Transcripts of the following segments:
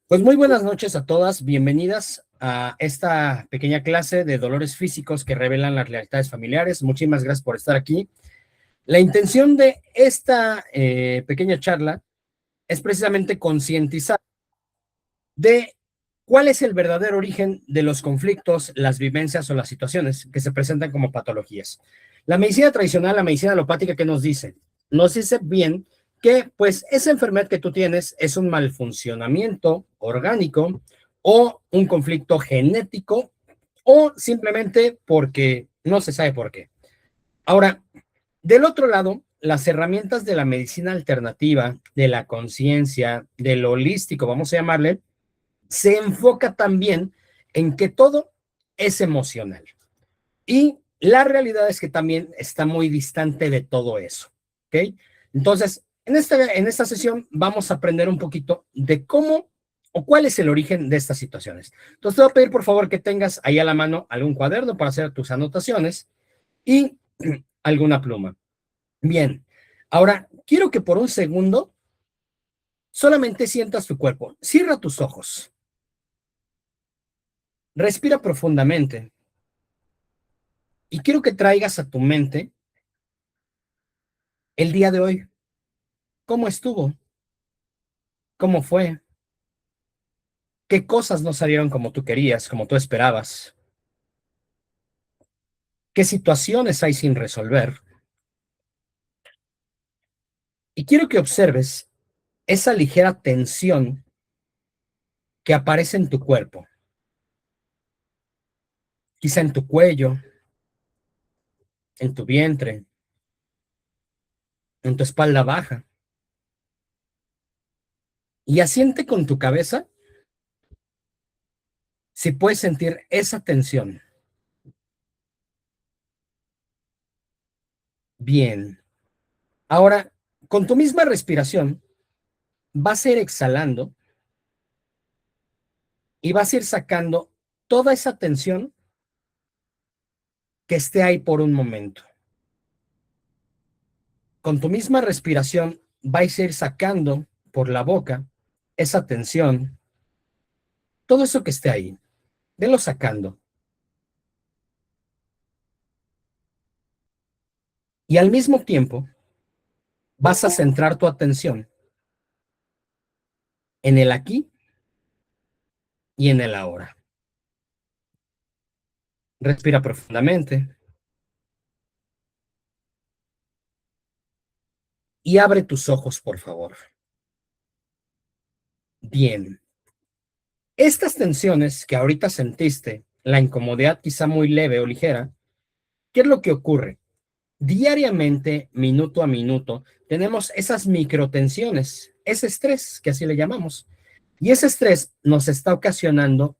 Pues muy buenas noches a todas, bienvenidas a esta pequeña clase de dolores físicos que revelan las lealtades familiares. Muchísimas gracias por estar aquí. La intención de esta pequeña charla es precisamente concientizar de cuál es el verdadero origen de los conflictos, las vivencias o las situaciones que se presentan como patologías. La medicina tradicional, la medicina alopática, ¿qué nos dice? Nos dice bien que pues esa enfermedad que tú tienes es un malfuncionamiento orgánico o un conflicto genético o simplemente porque no se sabe por qué. Ahora, del otro lado, las herramientas de la medicina alternativa, de la conciencia, del holístico, vamos a llamarle, se enfoca también en que todo es emocional. Y la realidad es que también está muy distante de todo eso. ¿Ok? Entonces, en esta sesión vamos a aprender un poquito de cómo o cuál es el origen de estas situaciones. Entonces, te voy a pedir por favor que tengas ahí a la mano algún cuaderno para hacer tus anotaciones y alguna pluma. Bien, ahora quiero que por un segundo solamente sientas tu cuerpo. Cierra tus ojos. Respira profundamente y quiero que traigas a tu mente el día de hoy. ¿Cómo estuvo? ¿Cómo fue? ¿Qué cosas no salieron como tú querías, como tú esperabas? ¿Qué situaciones hay sin resolver? Y quiero que observes esa ligera tensión que aparece en tu cuerpo, quizá en tu cuello, en tu vientre, en tu espalda baja. Y asiente con tu cabeza si puedes sentir esa tensión. Bien. Ahora, con tu misma respiración, vas a ir exhalando y vas a ir sacando toda esa tensión que esté ahí por un momento. Con tu misma respiración vais a ir sacando por la boca esa tensión, todo eso que esté ahí, velo sacando. Y al mismo tiempo vas a centrar tu atención en el aquí y en el ahora. Respira profundamente y abre tus ojos, por favor. Bien. Estas tensiones que ahorita sentiste, la incomodidad quizá muy leve o ligera, ¿qué es lo que ocurre? Diariamente, minuto a minuto, tenemos esas microtensiones, ese estrés, que así le llamamos. Y ese estrés nos está ocasionando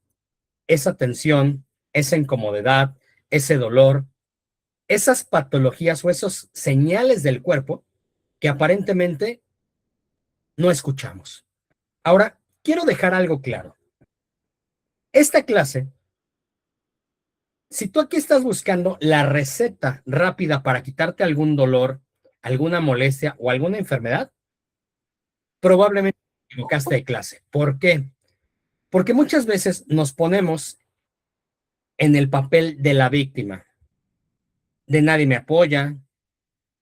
esa tensión, esa incomodidad, ese dolor, esas patologías o esos señales del cuerpo que aparentemente no escuchamos. Ahora, quiero dejar algo claro. Esta clase, si tú aquí estás buscando la receta rápida para quitarte algún dolor, alguna molestia o alguna enfermedad, probablemente te equivocaste de clase. ¿Por qué? Porque muchas veces nos ponemos en el papel de la víctima, de nadie me apoya,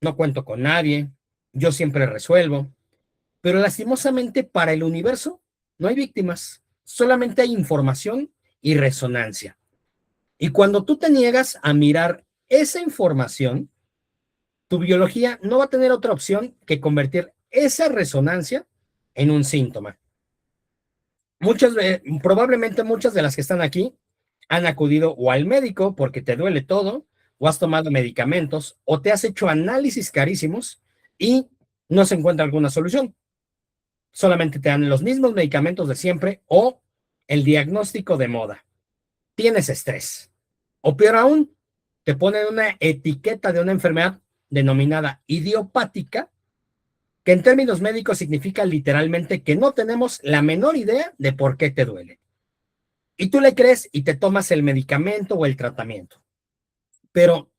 no cuento con nadie, yo siempre resuelvo, pero lastimosamente para el universo no hay víctimas, solamente hay información y resonancia. Y cuando tú te niegas a mirar esa información, tu biología no va a tener otra opción que convertir esa resonancia en un síntoma. Probablemente muchas de las que están aquí han acudido o al médico porque te duele todo, o has tomado medicamentos, o te has hecho análisis carísimos y no se encuentra alguna solución. Solamente te dan los mismos medicamentos de siempre o el diagnóstico de moda. Tienes estrés. O peor aún, te ponen una etiqueta de una enfermedad denominada idiopática, que en términos médicos significa literalmente que no tenemos la menor idea de por qué te duele. Y tú le crees y te tomas el medicamento o el tratamiento. Pero,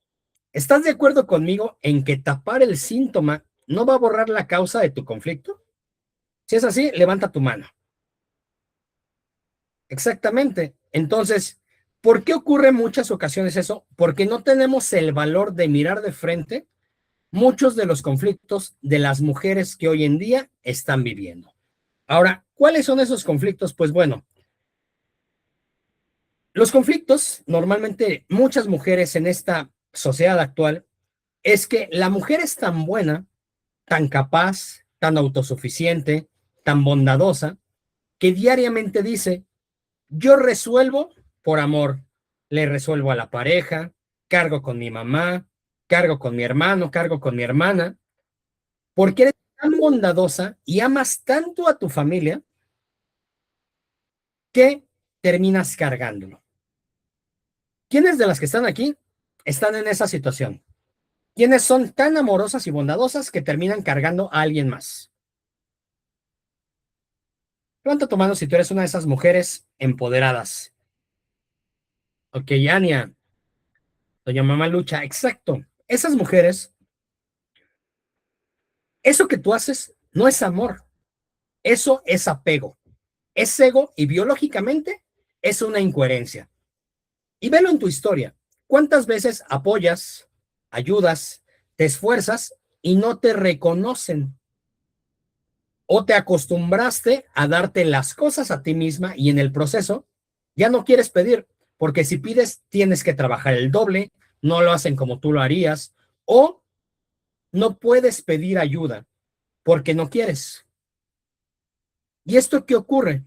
¿estás de acuerdo conmigo en que tapar el síntoma no va a borrar la causa de tu conflicto? Si es así, levanta tu mano. Exactamente. Entonces, ¿por qué ocurre en muchas ocasiones eso? Porque no tenemos el valor de mirar de frente muchos de los conflictos de las mujeres que hoy en día están viviendo. Ahora, ¿cuáles son esos conflictos? Pues bueno, los conflictos, normalmente muchas mujeres en esta sociedad actual, es que la mujer es tan buena, tan capaz, tan autosuficiente, tan bondadosa, que diariamente dice, yo resuelvo por amor, le resuelvo a la pareja, cargo con mi mamá, cargo con mi hermano, cargo con mi hermana, porque eres tan bondadosa y amas tanto a tu familia que terminas cargándolo. ¿Quiénes de las que están aquí están en esa situación? ¿Quiénes son tan amorosas y bondadosas que terminan cargando a alguien más? Levanta tu mano si tú eres una de esas mujeres empoderadas. Ok, Ania, doña Mamá Lucha, exacto. Esas mujeres, eso que tú haces no es amor, eso es apego, es ego y biológicamente es una incoherencia. Y velo en tu historia. ¿Cuántas veces apoyas, ayudas, te esfuerzas y no te reconocen? ¿O te acostumbraste a darte las cosas a ti misma y en el proceso ya no quieres pedir? Porque si pides tienes que trabajar el doble, no lo hacen como tú lo harías, o no puedes pedir ayuda porque no quieres. ¿Y esto qué ocurre?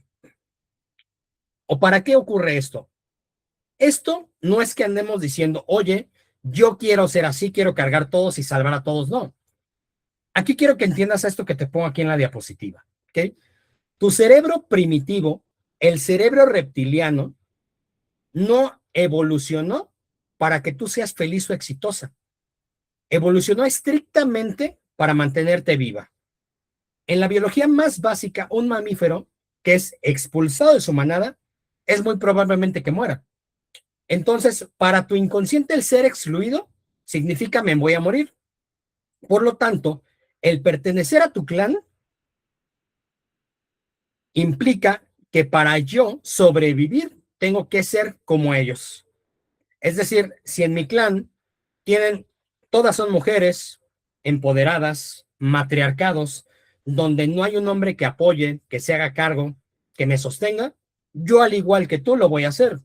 ¿O para qué ocurre esto? Esto no es que andemos diciendo, oye, yo quiero ser así, quiero cargar todos y salvar a todos, no. Aquí quiero que entiendas esto que te pongo aquí en la diapositiva, ¿ok? Tu cerebro primitivo, el cerebro reptiliano, no evolucionó para que tú seas feliz o exitosa. Evolucionó estrictamente para mantenerte viva. En la biología más básica, un mamífero que es expulsado de su manada es muy probablemente que muera. Entonces, para tu inconsciente el ser excluido significa me voy a morir. Por lo tanto, el pertenecer a tu clan implica que para yo sobrevivir tengo que ser como ellos. Es decir, si en mi clan tienen, todas son mujeres empoderadas, matriarcados, donde no hay un hombre que apoye, que se haga cargo, que me sostenga, yo al igual que tú lo voy a hacer.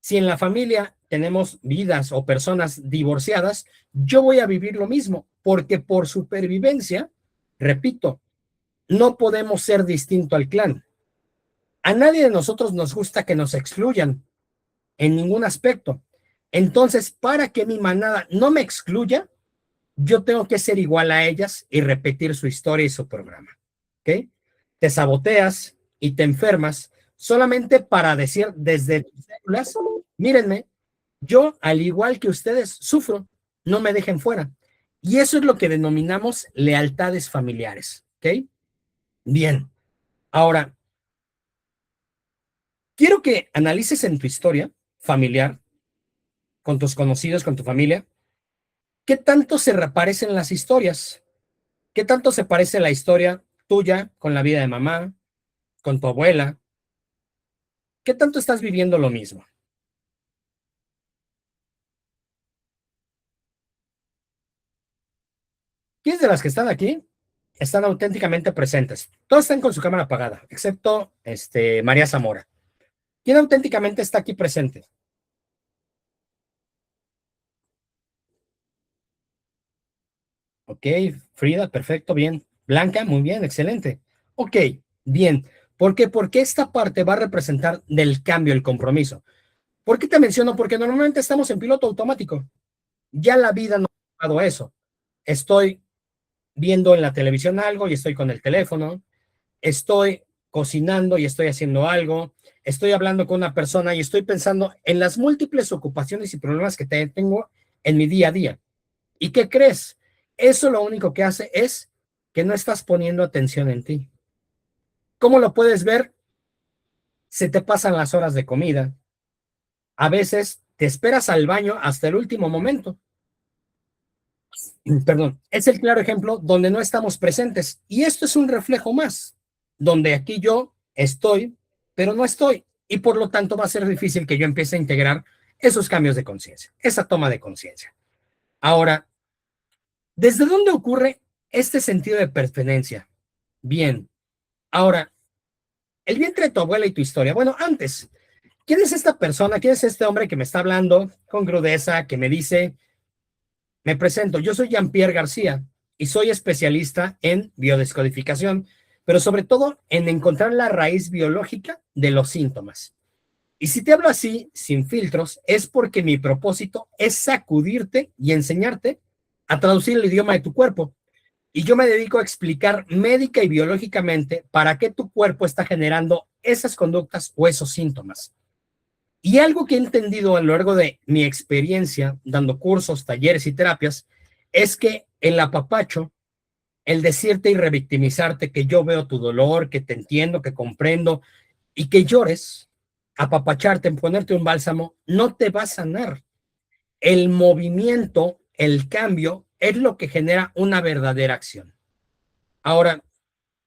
Si en la familia tenemos vidas o personas divorciadas, yo voy a vivir lo mismo, porque por supervivencia, repito, no podemos ser distinto al clan. A nadie de nosotros nos gusta que nos excluyan en ningún aspecto. Entonces, para que mi manada no me excluya, yo tengo que ser igual a ellas y repetir su historia y su programa. ¿Ok? Te saboteas y te enfermas solamente para decir desde tus células, mírenme, yo, al igual que ustedes, sufro, no me dejen fuera. Y eso es lo que denominamos lealtades familiares. ¿Ok? Bien. Ahora, quiero que analices en tu historia familiar, con tus conocidos, con tu familia, qué tanto se reparecen las historias, qué tanto se parece la historia tuya con la vida de mamá, con tu abuela, qué tanto estás viviendo lo mismo. ¿Quiénes de las que están aquí están auténticamente presentes? Todos están con su cámara apagada, excepto María Zamora. ¿Quién auténticamente está aquí presente? Ok, Frida, perfecto, bien. Blanca, muy bien, excelente. Ok, bien. ¿Por qué? Porque esta parte va a representar del cambio, el compromiso. ¿Por qué te menciono? Porque normalmente estamos en piloto automático. Ya la vida no ha dado eso. Estoy viendo en la televisión algo y estoy con el teléfono. Estoy cocinando y estoy haciendo algo. Estoy hablando con una persona y estoy pensando en las múltiples ocupaciones y problemas que tengo en mi día a día. ¿Y qué crees? Eso lo único que hace es que no estás poniendo atención en ti. ¿Cómo lo puedes ver? Se te pasan las horas de comida. A veces te esperas al baño hasta el último momento. Perdón, es el claro ejemplo donde no estamos presentes. Y esto es un reflejo más, donde aquí yo estoy, pero no estoy. y por lo tanto va a ser difícil que yo empiece a integrar esos cambios de conciencia, esa toma de conciencia. Ahora, ¿desde dónde ocurre este sentido de pertenencia? Bien, ahora, el vientre de tu abuela y tu historia. Bueno, antes, ¿quién es esta persona? ¿Quién es este hombre que me está hablando con crudeza, que me dice, me presento, yo soy Jean-Pierre García y soy especialista en biodescodificación, pero sobre todo en encontrar la raíz biológica de los síntomas? Y si te hablo así, sin filtros, es porque mi propósito es sacudirte y enseñarte a traducir el idioma de tu cuerpo. Y yo me dedico a explicar médica y biológicamente para qué tu cuerpo está generando esas conductas o esos síntomas. Y algo que he entendido a lo largo de mi experiencia dando cursos, talleres y terapias es que el apapacho, el decirte y revictimizarte que yo veo tu dolor, que te entiendo, que comprendo y que llores, apapacharte, ponerte un bálsamo, no te va a sanar. El movimiento, el cambio, es lo que genera una verdadera acción. Ahora,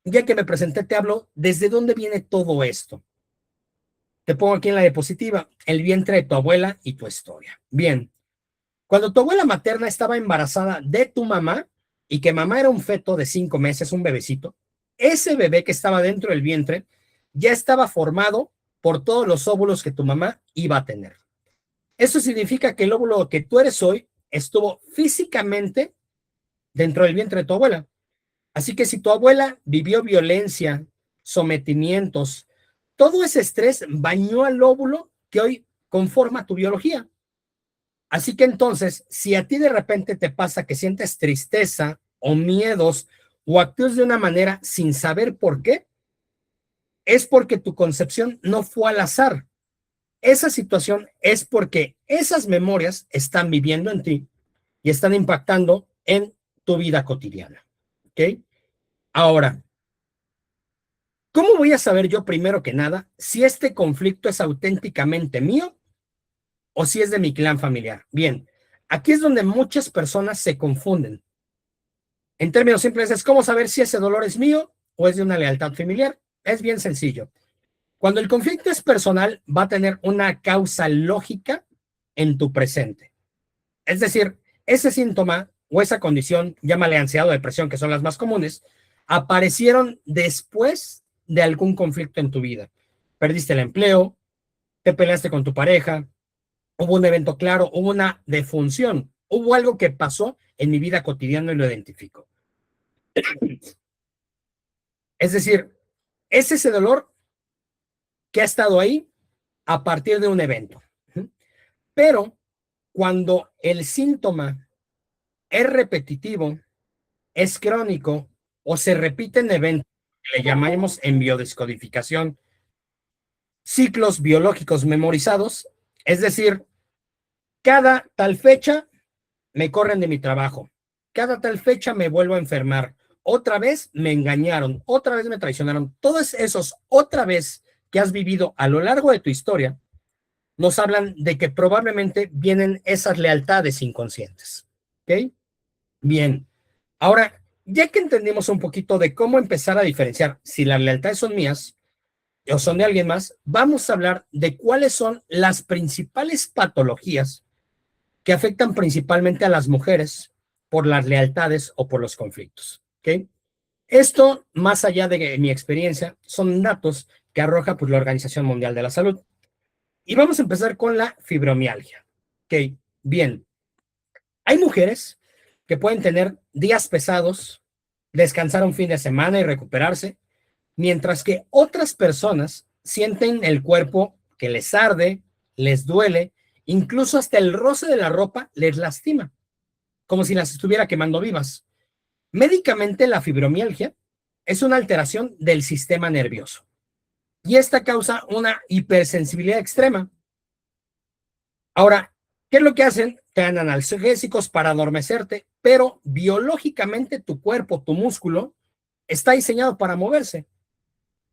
ya que me presenté, te hablo desde dónde viene todo esto. Te pongo aquí en la diapositiva, el vientre de tu abuela y tu historia. Bien, cuando tu abuela materna estaba embarazada de tu mamá y que mamá era un feto de 5 meses, un bebecito, ese bebé que estaba dentro del vientre ya estaba formado por todos los óvulos que tu mamá iba a tener. Eso significa que el óvulo que tú eres hoy estuvo físicamente dentro del vientre de tu abuela. Así que si tu abuela vivió violencia, sometimientos, todo ese estrés bañó al óvulo que hoy conforma tu biología. Así que entonces, si a ti de repente te pasa que sientes tristeza o miedos o actúas de una manera sin saber por qué, es porque tu concepción no fue al azar. Esa situación es porque esas memorias están viviendo en ti y están impactando en tu vida cotidiana. ¿Ok? Ahora, ¿cómo voy a saber yo primero que nada si este conflicto es auténticamente mío o si es de mi clan familiar? Bien, aquí es donde muchas personas se confunden. En términos simples, es cómo saber si ese dolor es mío o es de una lealtad familiar. Es bien sencillo. Cuando el conflicto es personal, va a tener una causa lógica en tu presente. Es decir, ese síntoma o esa condición, llámale ansiedad o depresión, que son las más comunes, aparecieron después de algún conflicto en tu vida. Perdiste el empleo, te peleaste con tu pareja, hubo un evento claro, hubo una defunción, hubo algo que pasó en mi vida cotidiana y lo identifico. Es decir, es ese dolor que ha estado ahí a partir de un evento. Pero cuando el síntoma es repetitivo, es crónico o se repite en eventos que le llamamos en biodescodificación ciclos biológicos memorizados, es decir, cada tal fecha me corren de mi trabajo, cada tal fecha me vuelvo a enfermar, otra vez me engañaron, otra vez me traicionaron, todos esos otra vez que has vivido a lo largo de tu historia nos hablan de que probablemente vienen esas lealtades inconscientes. ¿Ok? Bien, ahora, ya que entendimos un poquito de cómo empezar a diferenciar si las lealtades son mías o son de alguien más, vamos a hablar de cuáles son las principales patologías que afectan principalmente a las mujeres por las lealtades o por los conflictos. ¿Ok? Esto, más allá de mi experiencia, son datos que arroja pues, la Organización Mundial de la Salud. Y vamos a empezar con la fibromialgia. Ok, bien. Hay mujeres que pueden tener días pesados, descansar un fin de semana y recuperarse, mientras que otras personas sienten el cuerpo que les arde, les duele, incluso hasta el roce de la ropa les lastima, como si las estuviera quemando vivas. Médicamente, la fibromialgia es una alteración del sistema nervioso y esta causa una hipersensibilidad extrema. Ahora, ¿qué es lo que hacen? Te dan analgésicos para adormecerte, pero biológicamente tu cuerpo, tu músculo, está diseñado para moverse.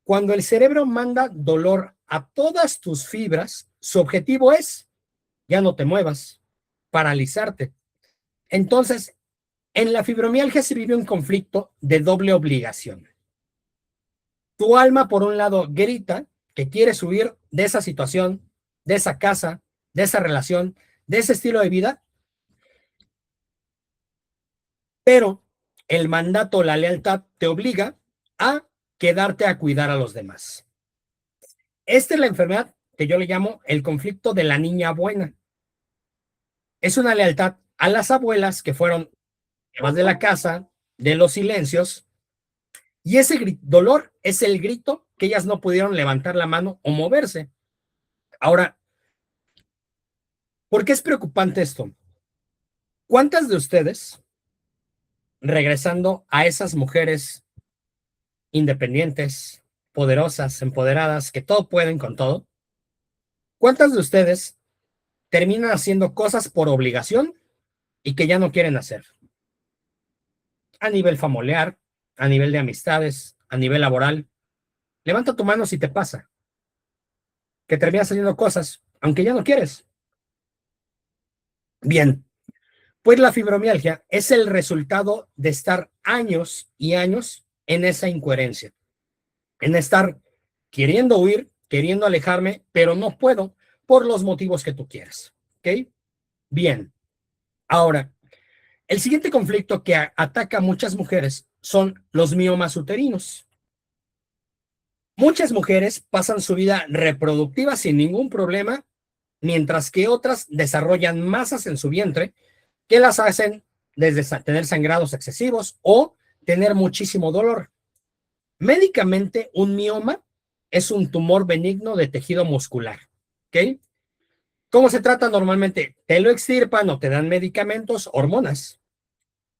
Cuando el cerebro manda dolor a todas tus fibras, su objetivo es, ya no te muevas, paralizarte. Entonces, en la fibromialgia se vive un conflicto de doble obligación. Tu alma, por un lado, grita que quieres huir de esa situación, de esa casa, de esa relación, de ese estilo de vida, pero el mandato, la lealtad te obliga a quedarte a cuidar a los demás. Esta es la enfermedad que yo le llamo el conflicto de la niña buena. Es una lealtad a las abuelas que fueron más de la casa, de los silencios, y ese dolor es el grito que ellas no pudieron levantar la mano o moverse. Ahora, ¿por qué es preocupante esto? ¿Cuántas de ustedes, regresando a esas mujeres independientes, poderosas, empoderadas, que todo pueden con todo, cuántas de ustedes terminan haciendo cosas por obligación y que ya no quieren hacer? A nivel familiar, a nivel de amistades, a nivel laboral. Levanta tu mano si te pasa, que terminas haciendo cosas, aunque ya no quieres. Bien, pues la fibromialgia es el resultado de estar años y años en esa incoherencia, en estar queriendo huir, queriendo alejarme, pero no puedo por los motivos que tú quieras. ¿Ok? Bien, ahora, el siguiente conflicto que ataca a muchas mujeres son los miomas uterinos. Muchas mujeres pasan su vida reproductiva sin ningún problema, mientras que otras desarrollan masas en su vientre que las hacen desde tener sangrados excesivos o tener muchísimo dolor. Médicamente, un mioma es un tumor benigno de tejido muscular. ¿Ok? ¿Cómo se trata normalmente? Te lo extirpan o te dan medicamentos, hormonas.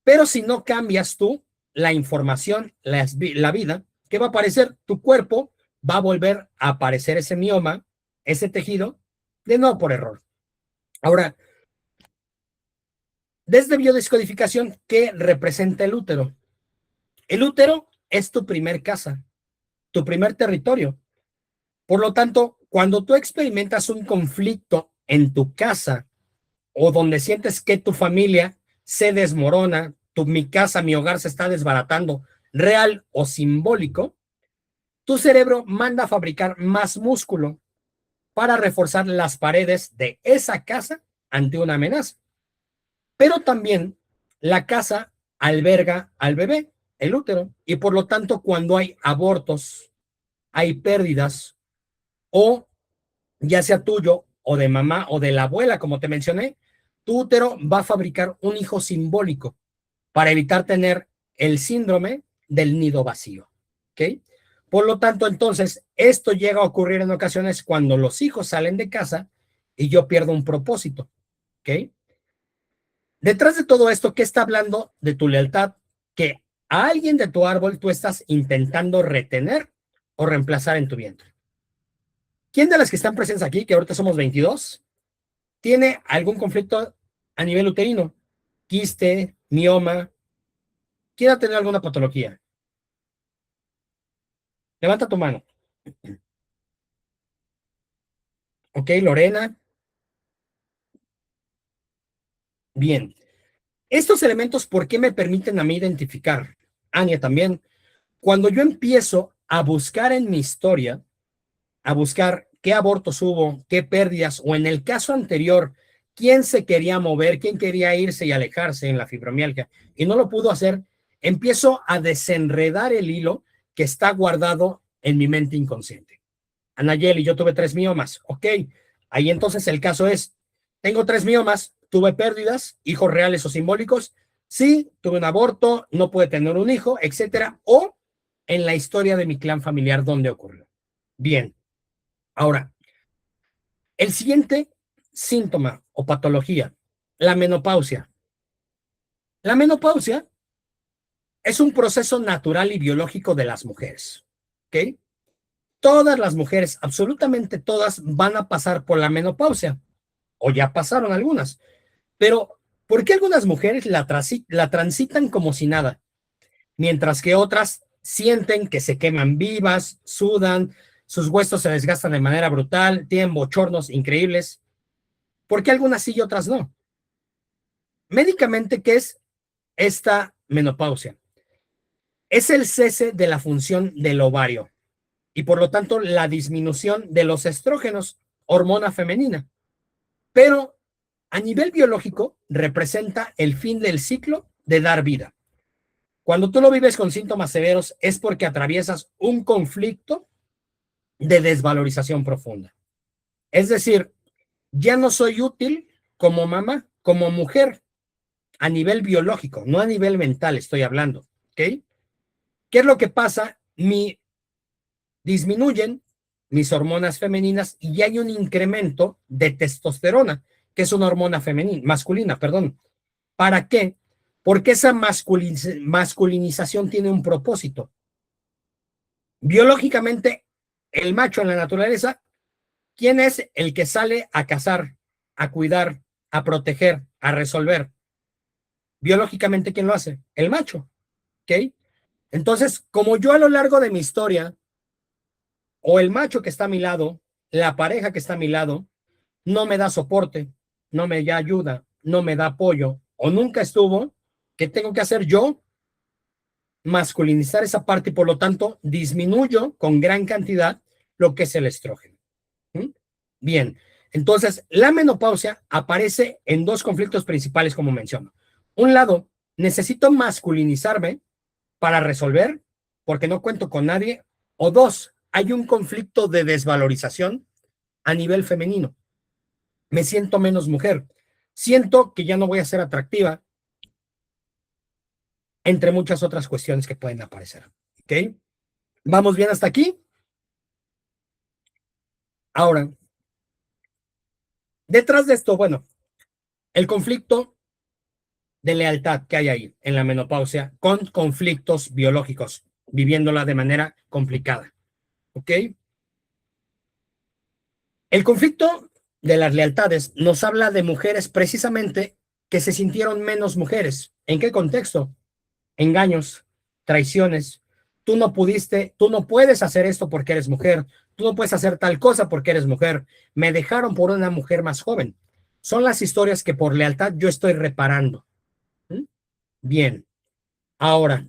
Pero si no cambias tú la información, la vida, ¿qué va a aparecer? Tu cuerpo va a volver a aparecer ese mioma, ese tejido, de nuevo por error. Ahora, desde biodescodificación, ¿qué representa el útero? El útero es tu primer casa, tu primer territorio. Por lo tanto, cuando tú experimentas un conflicto en tu casa o donde sientes que tu familia se desmorona, mi casa, mi hogar se está desbaratando, real o simbólico, tu cerebro manda a fabricar más músculo para reforzar las paredes de esa casa ante una amenaza. Pero también la casa alberga al bebé, el útero, y por lo tanto cuando hay abortos, hay pérdidas, o ya sea tuyo o de mamá o de la abuela, como te mencioné, tu útero va a fabricar un hijo simbólico para evitar tener el síndrome del nido vacío. ¿Ok? Por lo tanto, entonces, esto llega a ocurrir en ocasiones cuando los hijos salen de casa y yo pierdo un propósito. ¿Ok? Detrás de todo esto, ¿qué está hablando de tu lealtad? Que a alguien de tu árbol tú estás intentando retener o reemplazar en tu vientre. ¿Quién de las que están presentes aquí, que ahorita somos 22, tiene algún conflicto a nivel uterino? Quiste, mioma, quiera tener alguna patología. Levanta tu mano. Ok, Lorena. Bien. Estos elementos, ¿por qué me permiten a mí identificar? Ania también. Cuando yo empiezo a buscar en mi historia, a buscar qué abortos hubo, qué pérdidas, o en el caso anterior, quién se quería mover, quién quería irse y alejarse en la fibromialgia, y no lo pudo hacer, empiezo a desenredar el hilo que está guardado en mi mente inconsciente. Anayeli, yo tuve 3 miomas. Ok, ahí entonces el caso es, tengo 3 miomas, tuve pérdidas, hijos reales o simbólicos, sí, tuve un aborto, no pude tener un hijo, etcétera, o en la historia de mi clan familiar, ¿dónde ocurrió? Bien, ahora, el siguiente síntoma o patología, la menopausia. La menopausia es un proceso natural y biológico de las mujeres. ¿Ok? Todas las mujeres, absolutamente todas, van a pasar por la menopausia, o ya pasaron algunas. Pero, ¿por qué algunas mujeres la transitan como si nada? Mientras que otras sienten que se queman vivas, sudan, sus huesos se desgastan de manera brutal, tienen bochornos increíbles. ¿Por qué algunas sí y otras no? Médicamente, ¿qué es esta menopausia? Es el cese de la función del ovario. y por lo tanto la disminución de los estrógenos, hormona femenina. Pero a nivel biológico representa el fin del ciclo de dar vida. Cuando tú lo vives con síntomas severos es porque atraviesas un conflicto de desvalorización profunda. Es decir, ya no soy útil como mamá, como mujer, a nivel biológico, no a nivel mental estoy hablando, ¿ok? ¿Qué es lo que pasa? Disminuyen mis hormonas femeninas y hay un incremento de testosterona, que es una hormona femenina, masculina, perdón. ¿Para qué? Porque esa masculinización tiene un propósito. Biológicamente, el macho en la naturaleza, ¿quién es el que sale a cazar, a cuidar, a proteger, a resolver? Biológicamente, ¿quién lo hace? El macho, ¿ok? Entonces, como yo a lo largo de mi historia, o el macho que está a mi lado, la pareja que está a mi lado, no me da soporte, no me da ayuda, no me da apoyo, o nunca estuvo, ¿qué tengo que hacer yo? Masculinizar esa parte y por lo tanto disminuyo con gran cantidad lo que es el estrógeno. ¿Mm? Bien, entonces la menopausia aparece en dos conflictos principales, como menciono. Un lado, necesito masculinizarme para resolver porque no cuento con nadie. O dos, hay un conflicto de desvalorización a nivel femenino. Me siento menos mujer. Siento que ya no voy a ser atractiva, entre muchas otras cuestiones que pueden aparecer. ¿Ok? ¿Vamos bien hasta aquí? Ahora, detrás de esto, bueno, el conflicto de lealtad que hay ahí en la menopausia con conflictos biológicos, viviéndola de manera complicada. ¿Ok? El conflicto de las lealtades nos habla de mujeres precisamente que se sintieron menos mujeres. ¿En qué contexto? Engaños, traiciones. Tú no pudiste, tú no puedes hacer esto porque eres mujer. Tú no puedes hacer tal cosa porque eres mujer. Me dejaron por una mujer más joven. Son las historias que por lealtad yo estoy reparando. ¿Mm? Bien. Ahora,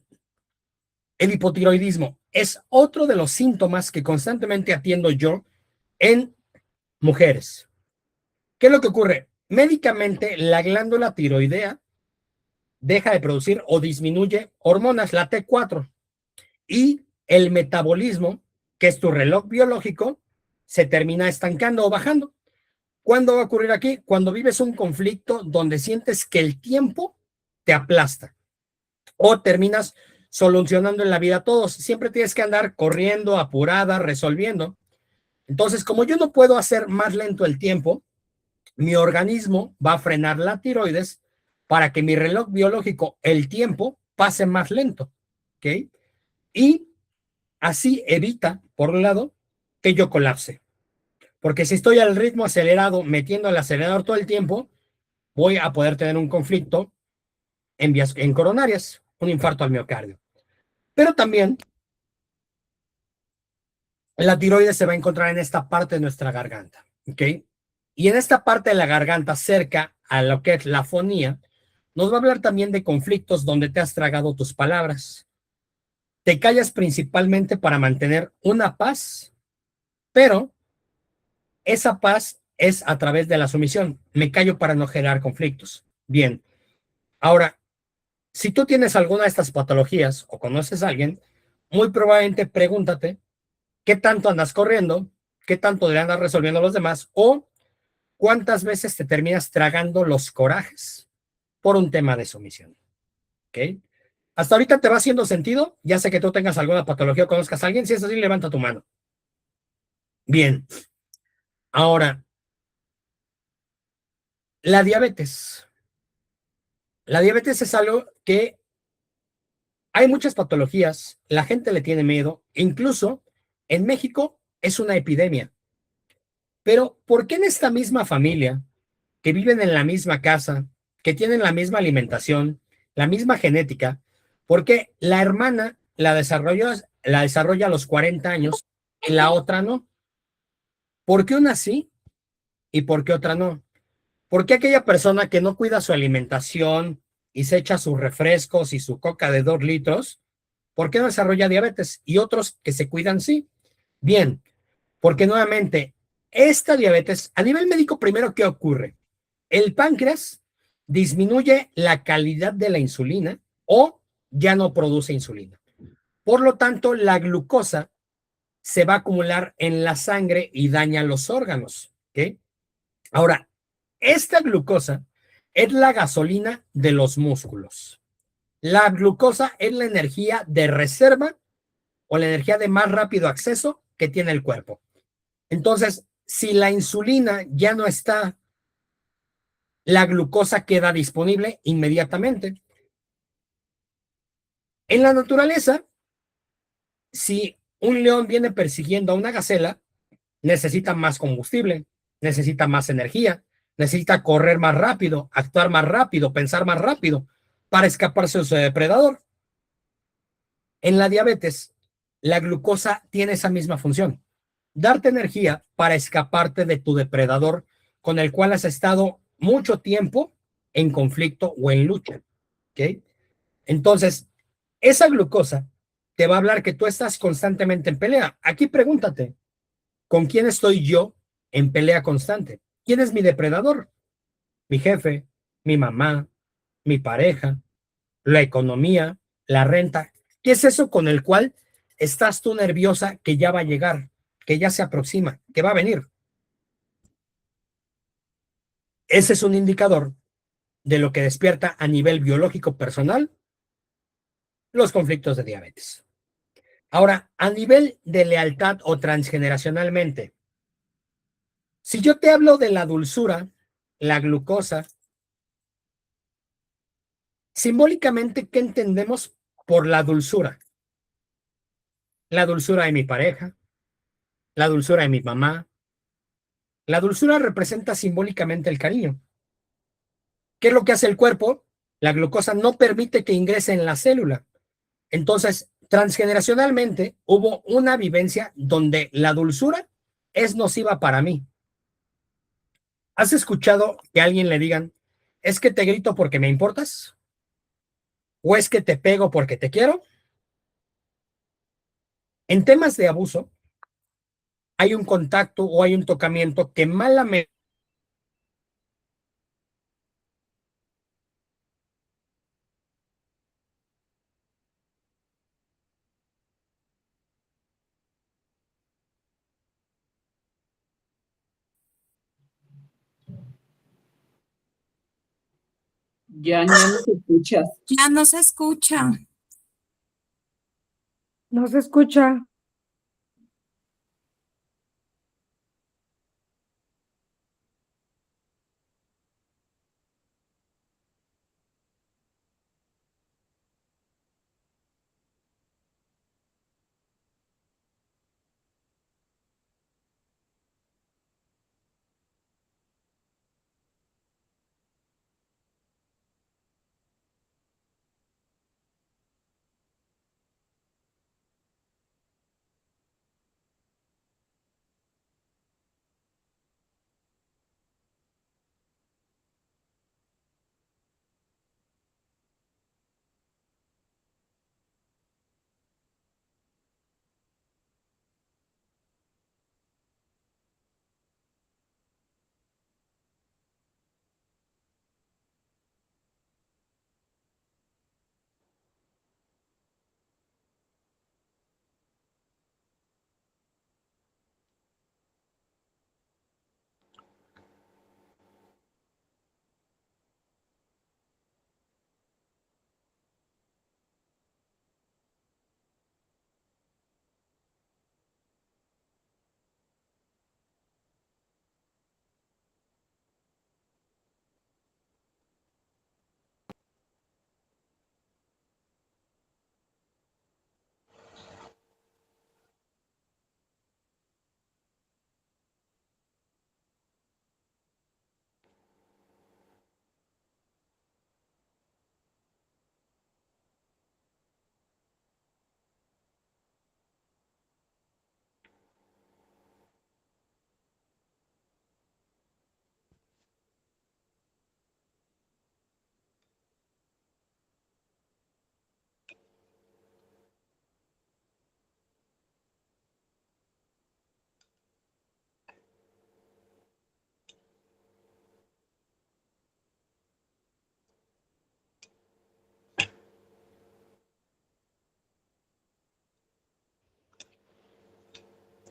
el hipotiroidismo es otro de los síntomas que constantemente atiendo yo en mujeres. ¿Qué es lo que ocurre? Médicamente, la glándula tiroidea deja de producir o disminuye hormonas, la T4, y el metabolismo, que es tu reloj biológico, se termina estancando o bajando. ¿Cuándo va a ocurrir aquí? Cuando vives un conflicto donde sientes que el tiempo te aplasta o terminas solucionando en la vida todos. Siempre tienes que andar corriendo, apurada, resolviendo. Entonces, como yo no puedo hacer más lento el tiempo, mi organismo va a frenar la tiroides para que mi reloj biológico, el tiempo, pase más lento. ¿Ok? Y así evita, por un lado, que yo colapse. Porque si estoy al ritmo acelerado, metiendo el acelerador todo el tiempo, voy a poder tener un conflicto en coronarias, un infarto al miocardio. Pero también la tiroides se va a encontrar en esta parte de nuestra garganta. ¿Ok? Y en esta parte de la garganta, cerca a lo que es la fonía, nos va a hablar también de conflictos donde te has tragado tus palabras. Te callas principalmente para mantener una paz, pero esa paz es a través de la sumisión. Me callo para no generar conflictos. Bien, ahora, si tú tienes alguna de estas patologías o conoces a alguien, muy probablemente pregúntate qué tanto andas corriendo, qué tanto le andas resolviendo a los demás o cuántas veces te terminas tragando los corajes por un tema de sumisión. ¿Ok? ¿Hasta ahorita te va haciendo sentido? Ya sé que tú tengas alguna patología o conozcas a alguien. Si es así, levanta tu mano. Bien. Ahora, la diabetes. La diabetes es algo que hay muchas patologías, la gente le tiene miedo, incluso en México es una epidemia. Pero ¿por qué en esta misma familia, que viven en la misma casa, que tienen la misma alimentación, la misma genética, por qué la hermana la desarrolla a los 40 años y la otra no? ¿Por qué una sí y por qué otra no? ¿Por qué aquella persona que no cuida su alimentación y se echa sus refrescos y su coca de 2 litros, por qué no desarrolla diabetes? Y otros que se cuidan sí. Bien, porque nuevamente, esta diabetes, a nivel médico, primero, ¿qué ocurre? El páncreas disminuye la calidad de la insulina o ya no produce insulina. Por lo tanto, la glucosa se va a acumular en la sangre y daña los órganos. ¿Ok? Ahora, esta glucosa es la gasolina de los músculos. La glucosa es la energía de reserva o la energía de más rápido acceso que tiene el cuerpo. Entonces, si la insulina ya no está, la glucosa queda disponible inmediatamente. En la naturaleza, si un león viene persiguiendo a una gacela, necesita más combustible, necesita más energía, necesita correr más rápido, actuar más rápido, pensar más rápido para escaparse de su depredador. En la diabetes, la glucosa tiene esa misma función, darte energía para escaparte de tu depredador con el cual has estado mucho tiempo en conflicto o en lucha. ¿Ok? Entonces, esa glucosa te va a hablar que tú estás constantemente en pelea. Aquí pregúntate, ¿con quién estoy yo en pelea constante? ¿Quién es mi depredador? Mi jefe, mi mamá, mi pareja, la economía, la renta. ¿Qué es eso con el cual estás tú nerviosa que ya va a llegar, que ya se aproxima, que va a venir? Ese es un indicador de lo que despierta a nivel biológico personal los conflictos de diabetes. Ahora, a nivel de lealtad o transgeneracionalmente, si yo te hablo de la dulzura, la glucosa, simbólicamente, ¿qué entendemos por la dulzura? La dulzura de mi pareja, la dulzura de mi mamá. La dulzura representa simbólicamente el cariño. ¿Qué es lo que hace el cuerpo? La glucosa no permite que ingrese en la célula. Entonces, transgeneracionalmente hubo una vivencia donde la dulzura es nociva para mí. ¿Has escuchado que a alguien le digan, es que te grito porque me importas? ¿O es que te pego porque te quiero? En temas de abuso, hay un contacto o hay un tocamiento que malamente Ya no nos escuchas. Ya no se escucha. No se escucha.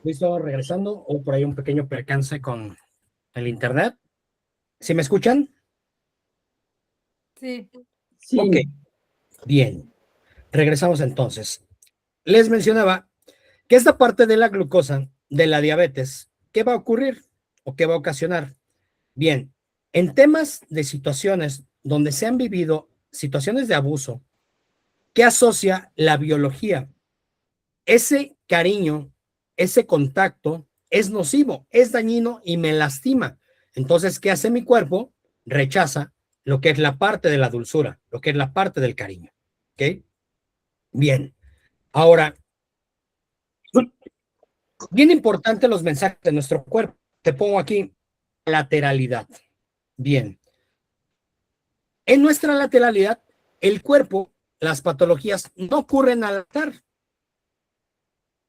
Listo, regresando, o por ahí un pequeño percance con el internet. ¿Sí me escuchan? Sí. Sí. Ok, bien. Regresamos entonces. Les mencionaba que esta parte de la glucosa, de la diabetes, ¿qué va a ocurrir o qué va a ocasionar? Bien, en temas de situaciones donde se han vivido situaciones de abuso, ¿qué asocia la biología? Ese cariño, ese contacto es nocivo, es dañino y me lastima. Entonces, ¿qué hace mi cuerpo? Rechaza lo que es la parte de la dulzura, lo que es la parte del cariño. ¿Ok? Bien. Ahora, bien importante los mensajes de nuestro cuerpo. Te pongo aquí lateralidad. Bien. En nuestra lateralidad, el cuerpo, las patologías no ocurren al azar.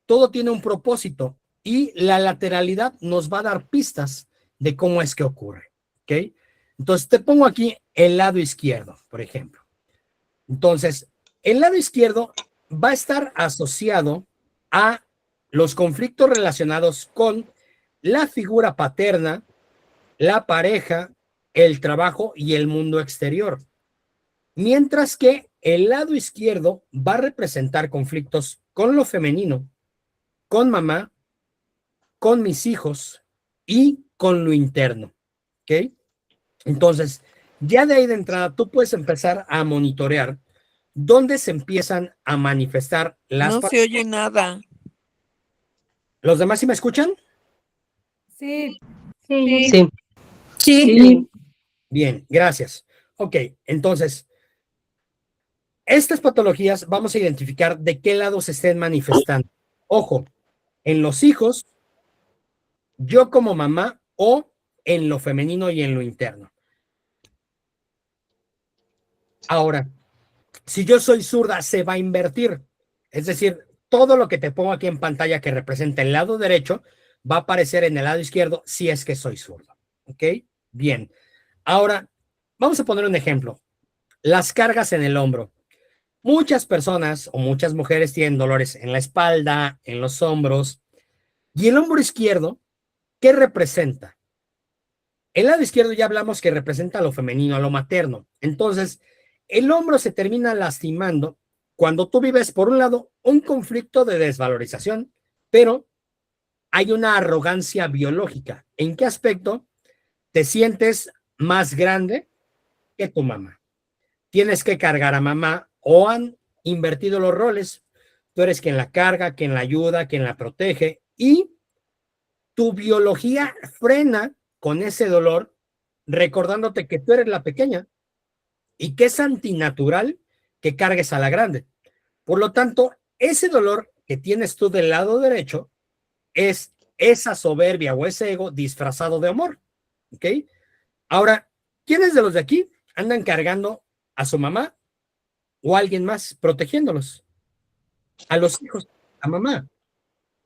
Todo tiene un propósito y la lateralidad nos va a dar pistas de cómo es que ocurre. ¿Ok? Entonces, te pongo aquí el lado izquierdo, por ejemplo. Entonces, el lado izquierdo va a estar asociado a los conflictos relacionados con la figura paterna, la pareja, el trabajo y el mundo exterior. Mientras que el lado izquierdo va a representar conflictos con lo femenino, con mamá, con mis hijos y con lo interno. ¿Ok? Entonces, ya de ahí de entrada, tú puedes empezar a monitorear dónde se empiezan a manifestar las... No se oye nada. ¿Los demás sí me escuchan? Sí. Sí. Sí. Sí. Bien, gracias. Ok, entonces, estas patologías vamos a identificar de qué lado se estén manifestando. Ojo, en los hijos, yo como mamá o en lo femenino y en lo interno. Ahora, si yo soy zurda, se va a invertir. Es decir, todo lo que te pongo aquí en pantalla que representa el lado derecho va a aparecer en el lado izquierdo si es que soy zurdo. ¿Ok? Bien. Ahora, vamos a poner un ejemplo. Las cargas en el hombro. Muchas personas o muchas mujeres tienen dolores en la espalda, en los hombros. Y el hombro izquierdo, ¿qué representa? El lado izquierdo ya hablamos que representa a lo femenino, a lo materno. Entonces, el hombro se termina lastimando cuando tú vives, por un lado, un conflicto de desvalorización, pero hay una arrogancia biológica. ¿En qué aspecto? Te sientes más grande que tu mamá. Tienes que cargar a mamá o han invertido los roles. Tú eres quien la carga, quien la ayuda, quien la protege y tu biología frena con ese dolor recordándote que tú eres la pequeña y que es antinatural que cargues a la grande. Por lo tanto, ese dolor que tienes tú del lado derecho es esa soberbia o ese ego disfrazado de amor. ¿Ok? Ahora, ¿quiénes de los de aquí andan cargando a su mamá o a alguien más protegiéndolos? A los hijos, a mamá.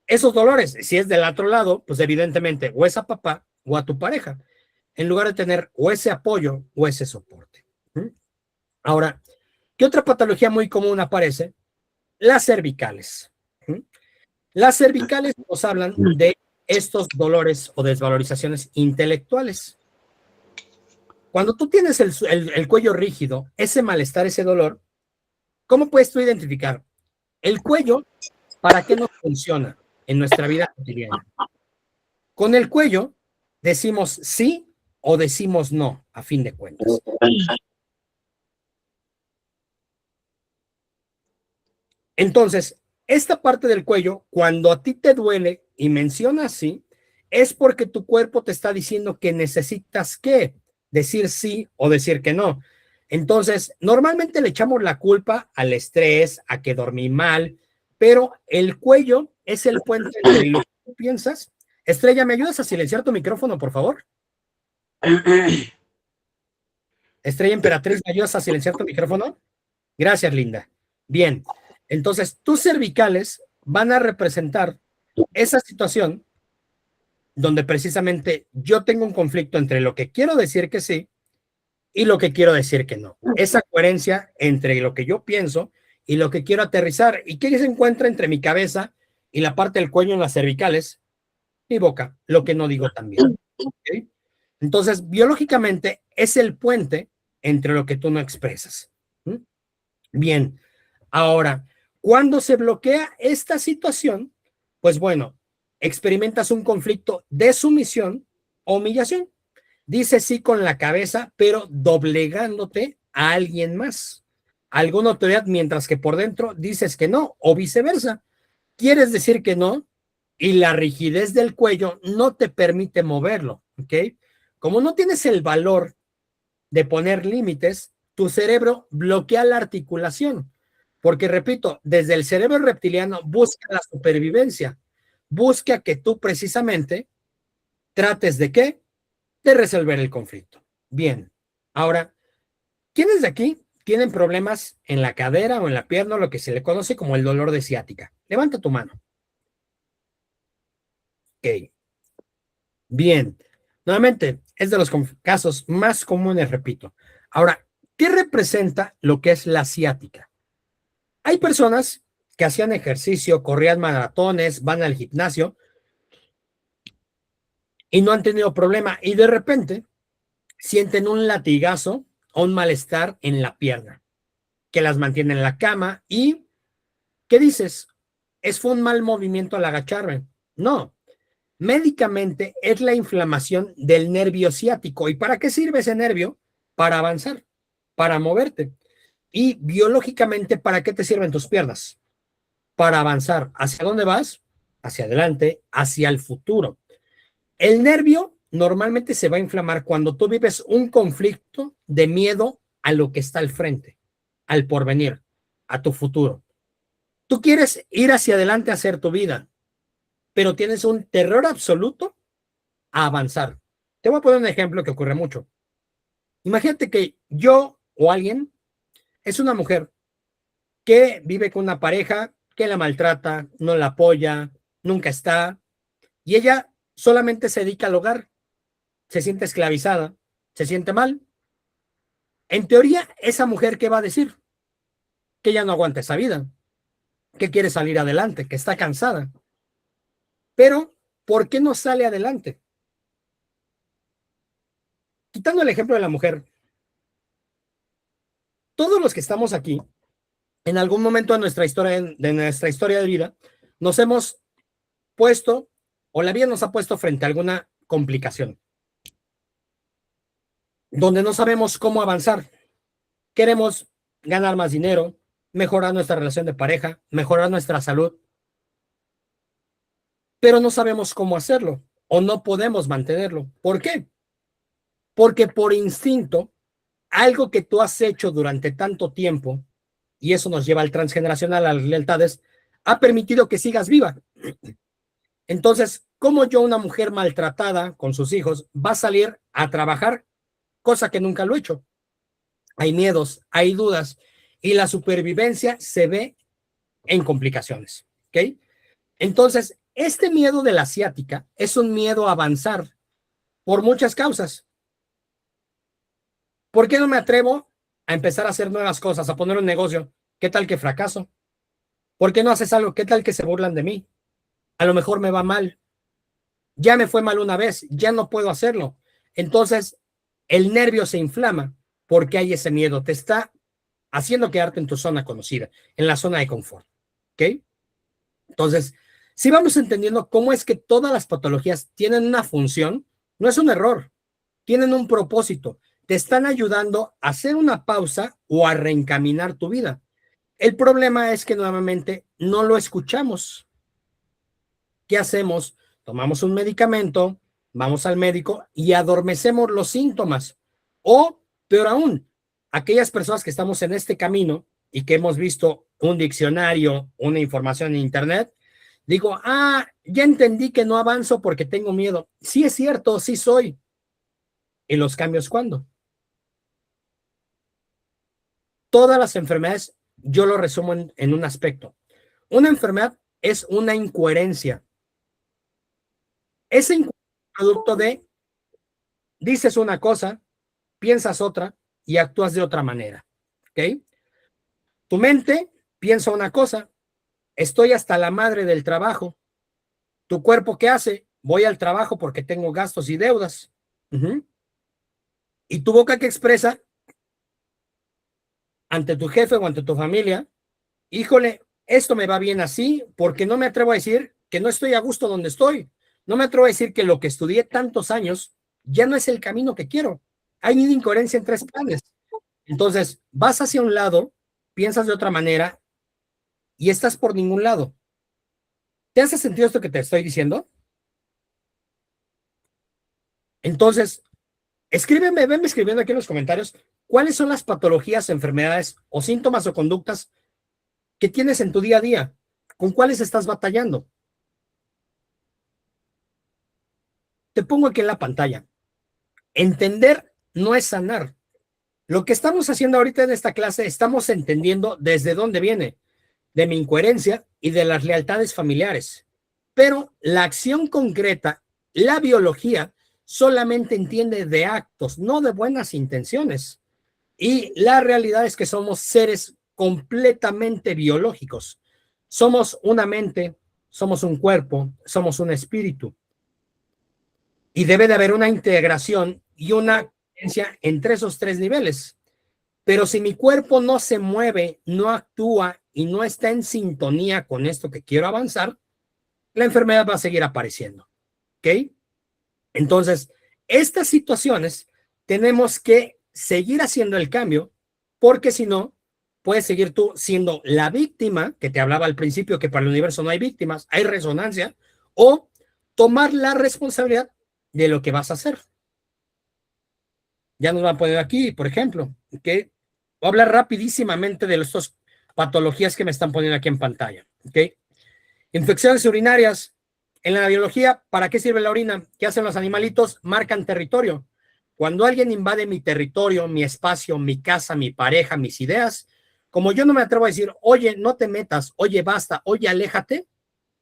Esos dolores, si es del otro lado, pues evidentemente o es a papá o a tu pareja, en lugar de tener o ese apoyo o ese soporte. Ahora, ¿qué otra patología muy común aparece? Las cervicales. Las cervicales nos hablan de estos dolores o desvalorizaciones intelectuales. Cuando tú tienes el cuello rígido, ese malestar, ese dolor, ¿cómo puedes tú identificar? El cuello, ¿para qué nos funciona en nuestra vida cotidiana? Con el cuello decimos sí o decimos no, a fin de cuentas. Entonces, esta parte del cuello, cuando a ti te duele y mencionas sí, es porque tu cuerpo te está diciendo que necesitas que decir sí o decir que no. Entonces, normalmente le echamos la culpa al estrés, a que dormí mal, pero el cuello es el puente entre lo que tú piensas. Estrella, ¿me ayudas a silenciar tu micrófono, por favor? Estrella Emperatriz, ¿me ayudas a silenciar tu micrófono? Gracias, linda. Bien, entonces tus cervicales van a representar esa situación donde precisamente yo tengo un conflicto entre lo que quiero decir que sí y lo que quiero decir que no. Esa coherencia entre lo que yo pienso y lo que quiero aterrizar y que se encuentra entre mi cabeza y la parte del cuello en las cervicales, mi boca, lo que no digo también. ¿Okay? Entonces, biológicamente es el puente entre lo que tú no expresas. ¿Mm? Bien, ahora, cuando se bloquea esta situación, pues bueno, experimentas un conflicto de sumisión o humillación. Dices sí con la cabeza, pero doblegándote a alguien más, a alguna autoridad, mientras que por dentro dices que no, o viceversa. Quieres decir que no, y la rigidez del cuello no te permite moverlo, ¿ok? Como no tienes el valor de poner límites, tu cerebro bloquea la articulación, porque repito, desde el cerebro reptiliano busca la supervivencia, busca que tú precisamente trates de qué, de resolver el conflicto. Bien, ahora, ¿quiénes de aquí tienen problemas en la cadera o en la pierna, lo que se le conoce como el dolor de ciática? Levanta tu mano. Ok, bien. Nuevamente, es de los casos más comunes, repito. Ahora, ¿qué representa lo que es la ciática? Hay personas que hacían ejercicio, corrían maratones, van al gimnasio y no han tenido problema y de repente sienten un latigazo o un malestar en la pierna que las mantiene en la cama y ¿qué dices? Fue un mal movimiento al agacharme. No, médicamente es la inflamación del nervio ciático. ¿Y para qué sirve ese nervio? Para avanzar, para moverte. Y biológicamente, ¿para qué te sirven tus piernas? Para avanzar. ¿Hacia dónde vas? Hacia adelante, hacia el futuro. El nervio normalmente se va a inflamar cuando tú vives un conflicto de miedo a lo que está al frente, al porvenir, a tu futuro. Tú quieres ir hacia adelante a hacer tu vida, pero tienes un terror absoluto a avanzar. Te voy a poner un ejemplo que ocurre mucho. Imagínate que yo o alguien es una mujer que vive con una pareja que la maltrata, no la apoya, nunca está, y ella solamente se dedica al hogar, se siente esclavizada, se siente mal. En teoría, esa mujer, ¿qué va a decir? Que ya no aguanta esa vida, que quiere salir adelante, que está cansada. Pero, ¿por qué no sale adelante? Quitando el ejemplo de la mujer, todos los que estamos aquí, en algún momento de nuestra historia de vida, nos hemos puesto, o la vida nos ha puesto frente a alguna complicación, donde no sabemos cómo avanzar. Queremos ganar más dinero, mejorar nuestra relación de pareja, mejorar nuestra salud, pero no sabemos cómo hacerlo o no podemos mantenerlo. ¿Por qué? Porque por instinto, algo que tú has hecho durante tanto tiempo, y eso nos lleva al transgeneracional, a las lealtades, ha permitido que sigas viva. Entonces, ¿cómo yo, una mujer maltratada con sus hijos, va a salir a trabajar, cosa que nunca lo he hecho? Hay miedos, hay dudas, y la supervivencia se ve en complicaciones, ¿ok? Entonces, este miedo de la ciática es un miedo a avanzar por muchas causas. ¿Por qué no me atrevo a empezar a hacer nuevas cosas, a poner un negocio? ¿Qué tal que fracaso? ¿Por qué no haces algo? ¿Qué tal que se burlan de mí? A lo mejor me va mal. Ya me fue mal una vez, ya no puedo hacerlo. Entonces, el nervio se inflama porque hay ese miedo. Te está haciendo quedarte en tu zona conocida, en la zona de confort. ¿Ok? Entonces, si vamos entendiendo cómo es que todas las patologías tienen una función, no es un error, tienen un propósito, te están ayudando a hacer una pausa o a reencaminar tu vida. El problema es que nuevamente no lo escuchamos. ¿Qué hacemos? Tomamos un medicamento, vamos al médico y adormecemos los síntomas. O, peor aún, aquellas personas que estamos en este camino y que hemos visto un diccionario, una información en internet, digo, ya entendí que no avanzo porque tengo miedo. Sí es cierto, sí soy. ¿Y los cambios cuándo? Todas las enfermedades, yo lo resumo en un aspecto. Una enfermedad es una incoherencia. Ese incoherencia es producto de, dices una cosa, piensas otra y actúas de otra manera. ¿Ok? Tu mente piensa una cosa, estoy hasta la madre del trabajo. ¿Tu cuerpo qué hace? Voy al trabajo porque tengo gastos y deudas. ¿Y tu boca qué expresa ante tu jefe o ante tu familia? Híjole, esto me va bien así porque no me atrevo a decir que no estoy a gusto donde estoy. No me atrevo a decir que lo que estudié tantos años ya no es el camino que quiero. Hay una incoherencia en 3 planes. Entonces, vas hacia un lado, piensas de otra manera y estás por ningún lado. ¿Te hace sentido esto que te estoy diciendo? Entonces, escríbeme, venme escribiendo aquí en los comentarios cuáles son las patologías, enfermedades o síntomas o conductas que tienes en tu día a día. ¿Con cuáles estás batallando? Te pongo aquí en la pantalla. Entender no es sanar. Lo que estamos haciendo ahorita en esta clase, estamos entendiendo desde dónde viene, de mi incoherencia y de las lealtades familiares. Pero la acción concreta, la biología, solamente entiende de actos, no de buenas intenciones. Y la realidad es que somos seres completamente biológicos. Somos una mente, somos un cuerpo, somos un espíritu. Y debe de haber una integración y una coherencia entre esos 3 niveles. Pero si mi cuerpo no se mueve, no actúa y no está en sintonía con esto que quiero avanzar, la enfermedad va a seguir apareciendo. ¿Ok? Entonces, estas situaciones tenemos que seguir haciendo el cambio, porque si no, puedes seguir tú siendo la víctima, que te hablaba al principio, que para el universo no hay víctimas, hay resonancia, o tomar la responsabilidad de lo que vas a hacer. Ya nos van a poner aquí, por ejemplo, ¿ok? Voy a hablar rapidísimamente de estas patologías que me están poniendo aquí en pantalla, ¿ok? Infecciones urinarias. En la biología, ¿para qué sirve la orina? ¿Qué hacen los animalitos? Marcan territorio. Cuando alguien invade mi territorio, mi espacio, mi casa, mi pareja, mis ideas, como yo no me atrevo a decir, oye, no te metas, oye, basta, oye, aléjate,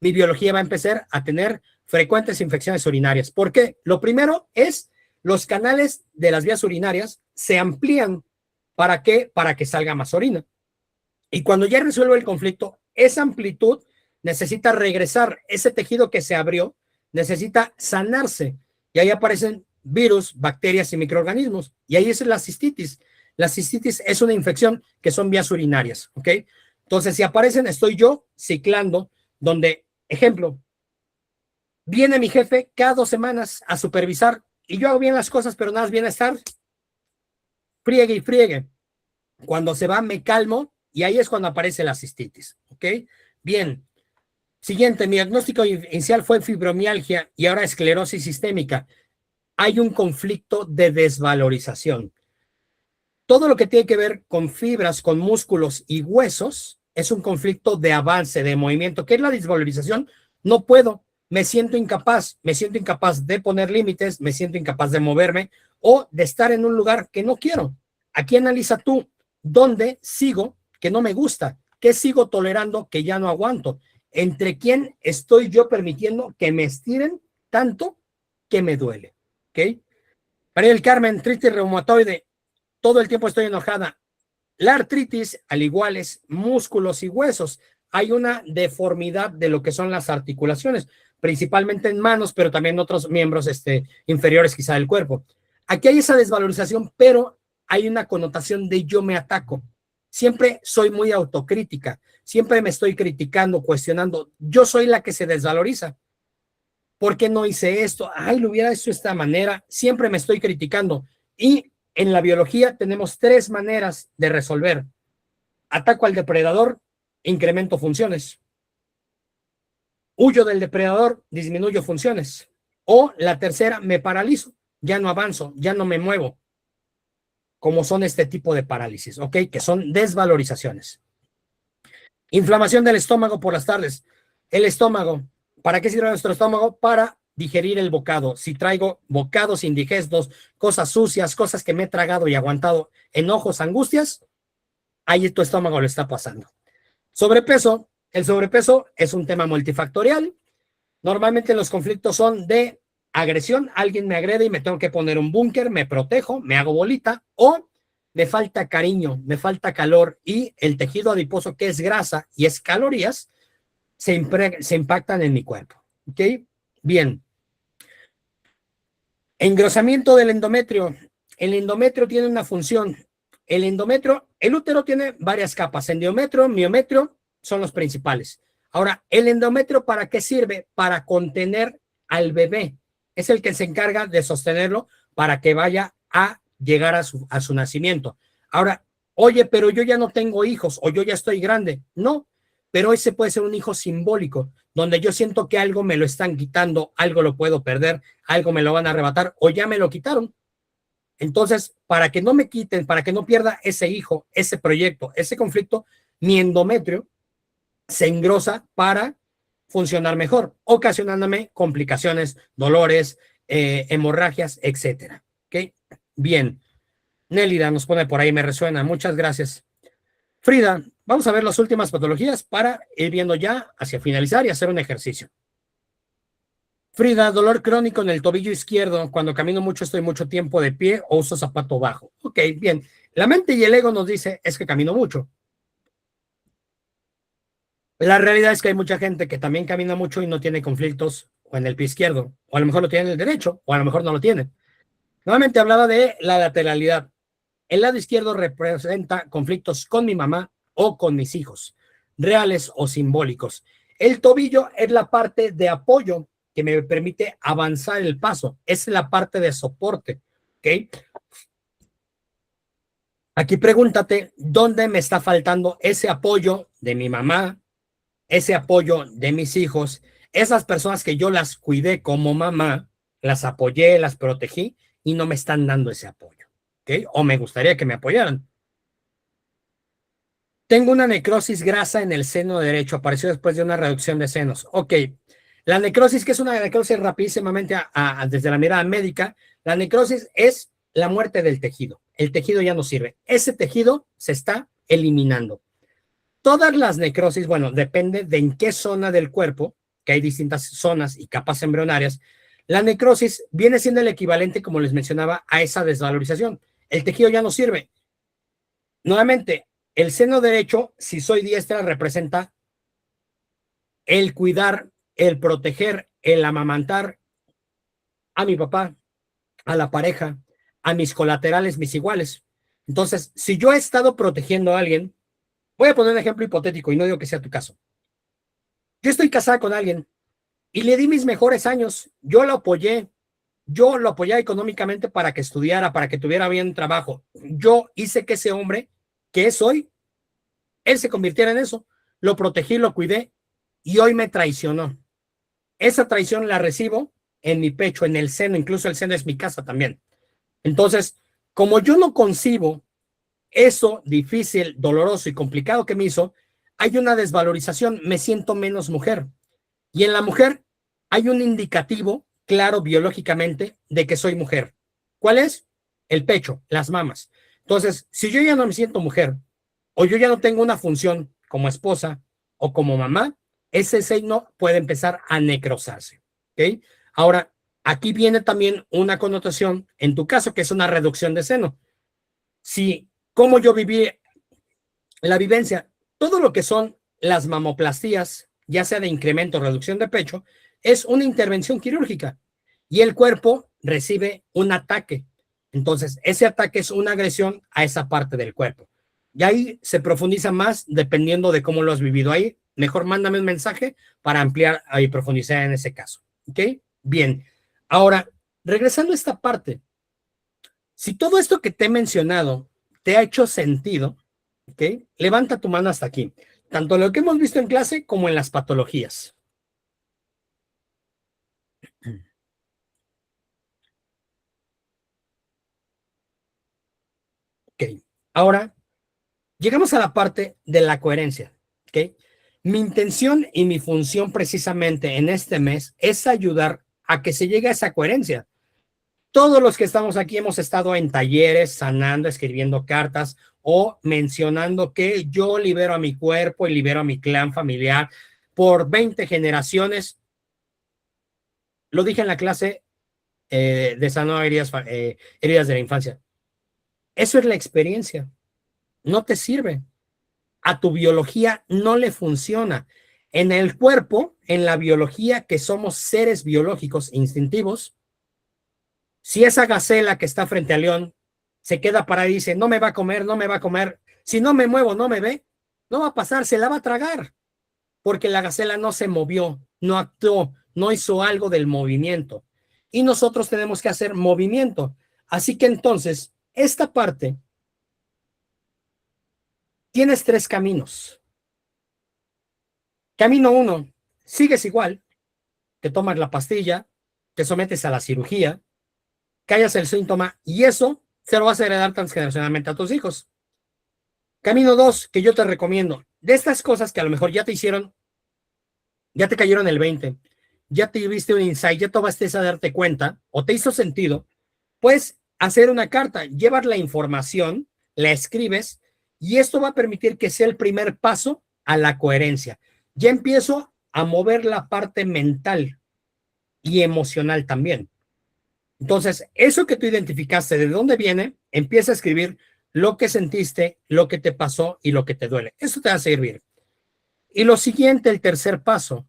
mi biología va a empezar a tener frecuentes infecciones urinarias. ¿Por qué? Lo primero es los canales de las vías urinarias se amplían. ¿Para qué? Para que salga más orina. Y cuando ya resuelve el conflicto, esa amplitud necesita regresar, ese tejido que se abrió necesita sanarse. Y ahí aparecen virus, bacterias y microorganismos. Y ahí es la cistitis. La cistitis es una infección que son vías urinarias, ¿ok? Entonces, si aparecen, estoy yo ciclando, donde, ejemplo, viene mi jefe cada 2 semanas a supervisar y yo hago bien las cosas, pero nada más viene a estar friegue y friegue. Cuando se va, me calmo y ahí es cuando aparece la cistitis, ¿ok? Bien. Siguiente, mi diagnóstico inicial fue fibromialgia y ahora esclerosis sistémica. Hay un conflicto de desvalorización. Todo lo que tiene que ver con fibras, con músculos y huesos es un conflicto de avance, de movimiento. ¿Qué es la desvalorización? No puedo, me siento incapaz de poner límites, me siento incapaz de moverme o de estar en un lugar que no quiero. Aquí analiza tú, ¿dónde sigo que no me gusta? ¿Qué sigo tolerando que ya no aguanto? ¿Entre quién estoy yo permitiendo que me estiren tanto que me duele? ¿Ok? María del Carmen, artritis reumatoide, todo el tiempo estoy enojada. La artritis, al igual es músculos y huesos. Hay una deformidad de lo que son las articulaciones, principalmente en manos, pero también en otros miembros inferiores quizá del cuerpo. Aquí hay esa desvalorización, pero hay una connotación de yo me ataco. Siempre soy muy autocrítica, siempre me estoy criticando, cuestionando. Yo soy la que se desvaloriza. ¿Por qué no hice esto? Ay, lo hubiera hecho de esta manera. Siempre me estoy criticando. Y en la biología tenemos 3 maneras de resolver. Ataco al depredador, incremento funciones. Huyo del depredador, disminuyo funciones. O la tercera, me paralizo, ya no avanzo, ya no me muevo. Como son este tipo de parálisis, ¿ok? Que son desvalorizaciones. Inflamación del estómago por las tardes. El estómago, ¿para qué sirve nuestro estómago? Para digerir el bocado. Si traigo bocados indigestos, cosas sucias, cosas que me he tragado y aguantado, enojos, angustias, ahí tu estómago lo está pasando. Sobrepeso. El sobrepeso es un tema multifactorial. Normalmente los conflictos son de agresión. Alguien me agrede y me tengo que poner un búnker, me protejo, me hago bolita, o me falta cariño, me falta calor y el tejido adiposo, que es grasa y es calorías, se impactan en mi cuerpo. ¿Ok? Bien. Engrosamiento del endometrio. El endometrio tiene una función. El útero tiene varias capas. Endometrio, miometrio son los principales. Ahora, ¿el endometrio para qué sirve? Para contener al bebé. Es el que se encarga de sostenerlo para que vaya a llegar a su nacimiento. Ahora, oye, pero yo ya no tengo hijos o yo ya estoy grande. No, pero ese puede ser un hijo simbólico, donde yo siento que algo me lo están quitando, algo lo puedo perder, algo me lo van a arrebatar o ya me lo quitaron. Entonces, para que no me quiten, para que no pierda ese hijo, ese proyecto, ese conflicto, mi endometrio se engrosa para funcionar mejor, ocasionándome complicaciones, dolores, hemorragias, etcétera. ¿Ok? Bien. Nélida nos pone por ahí, me resuena. Muchas gracias. Frida, vamos a ver las últimas patologías para ir viendo ya hacia finalizar y hacer un ejercicio. Frida, dolor crónico en el tobillo izquierdo. Cuando camino mucho, estoy mucho tiempo de pie o uso zapato bajo. Ok, bien. La mente y el ego nos dice es que camino mucho. La realidad es que hay mucha gente que también camina mucho y no tiene conflictos o en el pie izquierdo, o a lo mejor lo tiene en el derecho, o a lo mejor no lo tiene. Nuevamente hablaba de la lateralidad. El lado izquierdo representa conflictos con mi mamá o con mis hijos, reales o simbólicos. El tobillo es la parte de apoyo que me permite avanzar el paso. Es la parte de soporte. ¿Ok? Aquí pregúntate, ¿dónde me está faltando ese apoyo de mi mamá, ese apoyo de mis hijos, esas personas que yo las cuidé como mamá, las apoyé, las protegí y no me están dando ese apoyo? ¿Ok? O me gustaría que me apoyaran. Tengo una necrosis grasa en el seno derecho, apareció después de una reducción de senos. Ok, la necrosis, que es una necrosis rapidísimamente desde la mirada médica, la necrosis es la muerte del tejido. El tejido ya no sirve. Ese tejido se está eliminando. Todas las necrosis, bueno, depende de en qué zona del cuerpo, que hay distintas zonas y capas embrionarias. La necrosis viene siendo el equivalente, como les mencionaba, a esa desvalorización. El tejido ya no sirve. Nuevamente, el seno derecho, si soy diestra, representa el cuidar, el proteger, el amamantar a mi papá, a la pareja, a mis colaterales, mis iguales. Entonces, si yo he estado protegiendo a alguien, voy a poner un ejemplo hipotético y no digo que sea tu caso. Yo estoy casada con alguien y le di mis mejores años. Yo lo apoyé económicamente para que estudiara, para que tuviera bien trabajo. Yo hice que ese hombre que es hoy, él se convirtiera en eso. Lo protegí, lo cuidé y hoy me traicionó. Esa traición la recibo en mi pecho, en el seno, incluso el seno es mi casa también. Entonces, como yo no concibo eso difícil, doloroso y complicado que me hizo, hay una desvalorización, me siento menos mujer. Y en la mujer hay un indicativo claro biológicamente de que soy mujer. ¿Cuál es? El pecho, las mamas. Entonces, si yo ya no me siento mujer o yo ya no tengo una función como esposa o como mamá, ese seno puede empezar a necrosarse. ¿Ok? Ahora, aquí viene también una connotación, en tu caso, que es una reducción de seno. Si, como yo viví la vivencia, todo lo que son las mamoplastías, ya sea de incremento o reducción de pecho, es una intervención quirúrgica y el cuerpo recibe un ataque. Entonces, ese ataque es una agresión a esa parte del cuerpo. Y ahí se profundiza más dependiendo de cómo lo has vivido. Ahí, mejor mándame un mensaje para ampliar y profundizar en ese caso. ¿Ok? Bien. Ahora, regresando a esta parte, si todo esto que te he mencionado te ha hecho sentido, ¿ok? Levanta tu mano hasta aquí. Tanto lo que hemos visto en clase como en las patologías. Ok. Ahora, llegamos a la parte de la coherencia. ¿Ok? Mi intención y mi función precisamente en este mes es ayudar a que se llegue a esa coherencia. Todos los que estamos aquí hemos estado en talleres, sanando, escribiendo cartas o mencionando que yo libero a mi cuerpo y libero a mi clan familiar por 20 generaciones. Lo dije en la clase de sano heridas de la infancia. Eso es la experiencia. No te sirve. A tu biología no le funciona. En el cuerpo, en la biología, que somos seres biológicos instintivos, si esa gacela que está frente al león se queda parada y dice, no me va a comer, no me va a comer, si no me muevo, no me ve, no va a pasar, se la va a tragar, porque la gacela no se movió, no actuó, no hizo algo del movimiento. Y nosotros tenemos que hacer movimiento. Así que entonces, esta parte, tienes 3 caminos. Camino 1, sigues igual, te tomas la pastilla, te sometes a la cirugía, callas el síntoma y eso se lo vas a heredar transgeneracionalmente a tus hijos. Camino 2, que yo te recomiendo, de estas cosas que a lo mejor ya te hicieron, ya te cayeron el 20, ya te viste un insight, ya tomaste a darte cuenta o te hizo sentido, puedes hacer una carta, llevas la información, la escribes y esto va a permitir que sea el primer paso a la coherencia. Ya empiezo a mover la parte mental y emocional también. Entonces, eso que tú identificaste, ¿de dónde viene? Empieza a escribir lo que sentiste, lo que te pasó y lo que te duele. Eso te va a servir. Y lo siguiente, el tercer paso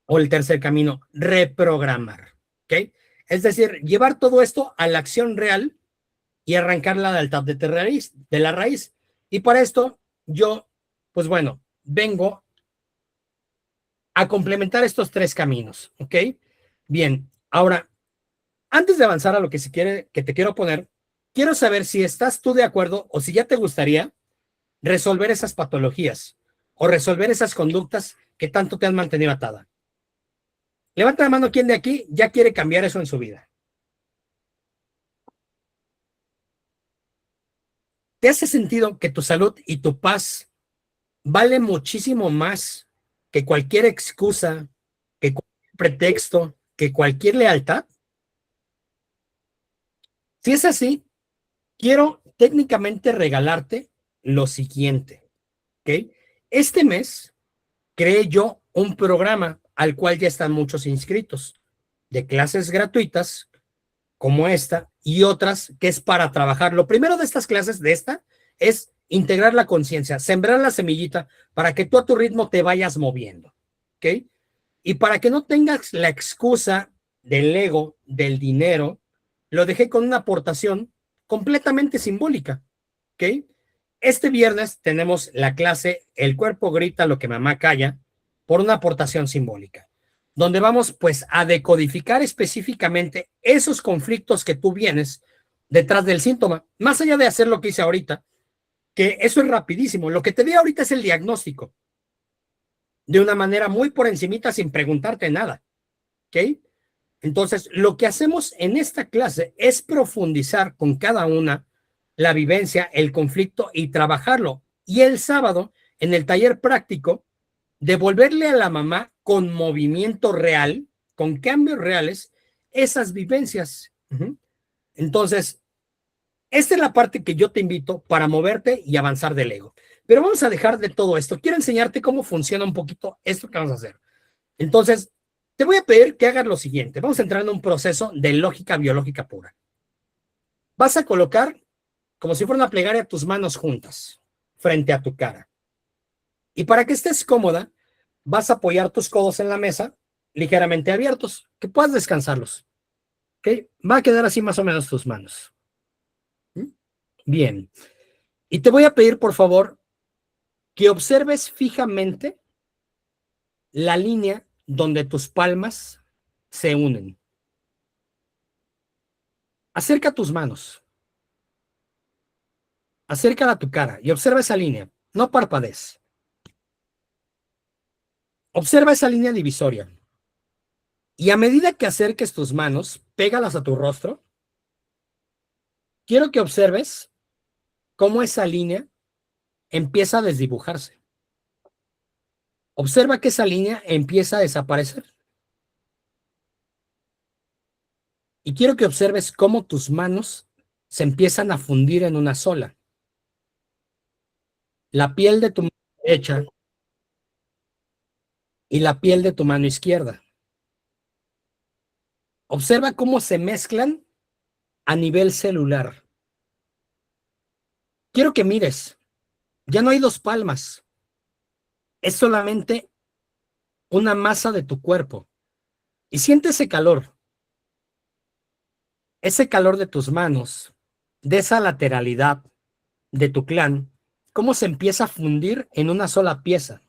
o el tercer camino, reprogramar. ¿Ok? Es decir, llevar todo esto a la acción real y arrancar la lealtad de la raíz. Y para esto, yo, pues bueno, vengo a complementar estos 3 caminos. ¿Ok? Bien, ahora, antes de avanzar a lo que se quiere, que te quiero poner, quiero saber si estás tú de acuerdo o si ya te gustaría resolver esas patologías o resolver esas conductas que tanto te han mantenido atada. Levanta la mano quien de aquí ya quiere cambiar eso en su vida. ¿Te hace sentido que tu salud y tu paz vale muchísimo más que cualquier excusa, que cualquier pretexto, que cualquier lealtad? Si es así, quiero técnicamente regalarte lo siguiente, ¿ok? Este mes creé yo un programa al cual ya están muchos inscritos, de clases gratuitas como esta y otras que es para trabajar. Lo primero de estas clases, de esta, es integrar la conciencia, sembrar la semillita para que tú a tu ritmo te vayas moviendo, ¿ok? Y para que no tengas la excusa del ego, del dinero, lo dejé con una aportación completamente simbólica, ¿ok? Este viernes tenemos la clase El cuerpo grita lo que mamá calla por una aportación simbólica, donde vamos pues a decodificar específicamente esos conflictos que tú vienes detrás del síntoma, más allá de hacer lo que hice ahorita, que eso es rapidísimo. Lo que te di ahorita es el diagnóstico, de una manera muy por encimita sin preguntarte nada, ¿ok? Entonces, lo que hacemos en esta clase es profundizar con cada una la vivencia, el conflicto y trabajarlo. Y el sábado, en el taller práctico, devolverle a la mamá con movimiento real, con cambios reales, esas vivencias. Entonces, esta es la parte que yo te invito para moverte y avanzar del ego. Pero vamos a dejar de todo esto. Quiero enseñarte cómo funciona un poquito esto que vamos a hacer. Entonces, te voy a pedir que hagas lo siguiente. Vamos a entrar en un proceso de lógica biológica pura. Vas a colocar, como si fuera una plegaria, tus manos juntas frente a tu cara. Y para que estés cómoda, vas a apoyar tus codos en la mesa, ligeramente abiertos, que puedas descansarlos. ¿Ok? Va a quedar así más o menos tus manos. Bien. Y te voy a pedir, por favor, que observes fijamente la línea donde tus palmas se unen. Acerca tus manos. Acércala a tu cara y observa esa línea. No parpadees. Observa esa línea divisoria. Y a medida que acerques tus manos, pégalas a tu rostro. Quiero que observes cómo esa línea empieza a desdibujarse. Observa que esa línea empieza a desaparecer. Y quiero que observes cómo tus manos se empiezan a fundir en una sola. La piel de tu mano derecha y la piel de tu mano izquierda. Observa cómo se mezclan a nivel celular. Quiero que mires. Ya no hay 2 palmas. Es solamente una masa de tu cuerpo y siente ese calor de tus manos, de esa lateralidad de tu clan, cómo se empieza a fundir en una sola pieza.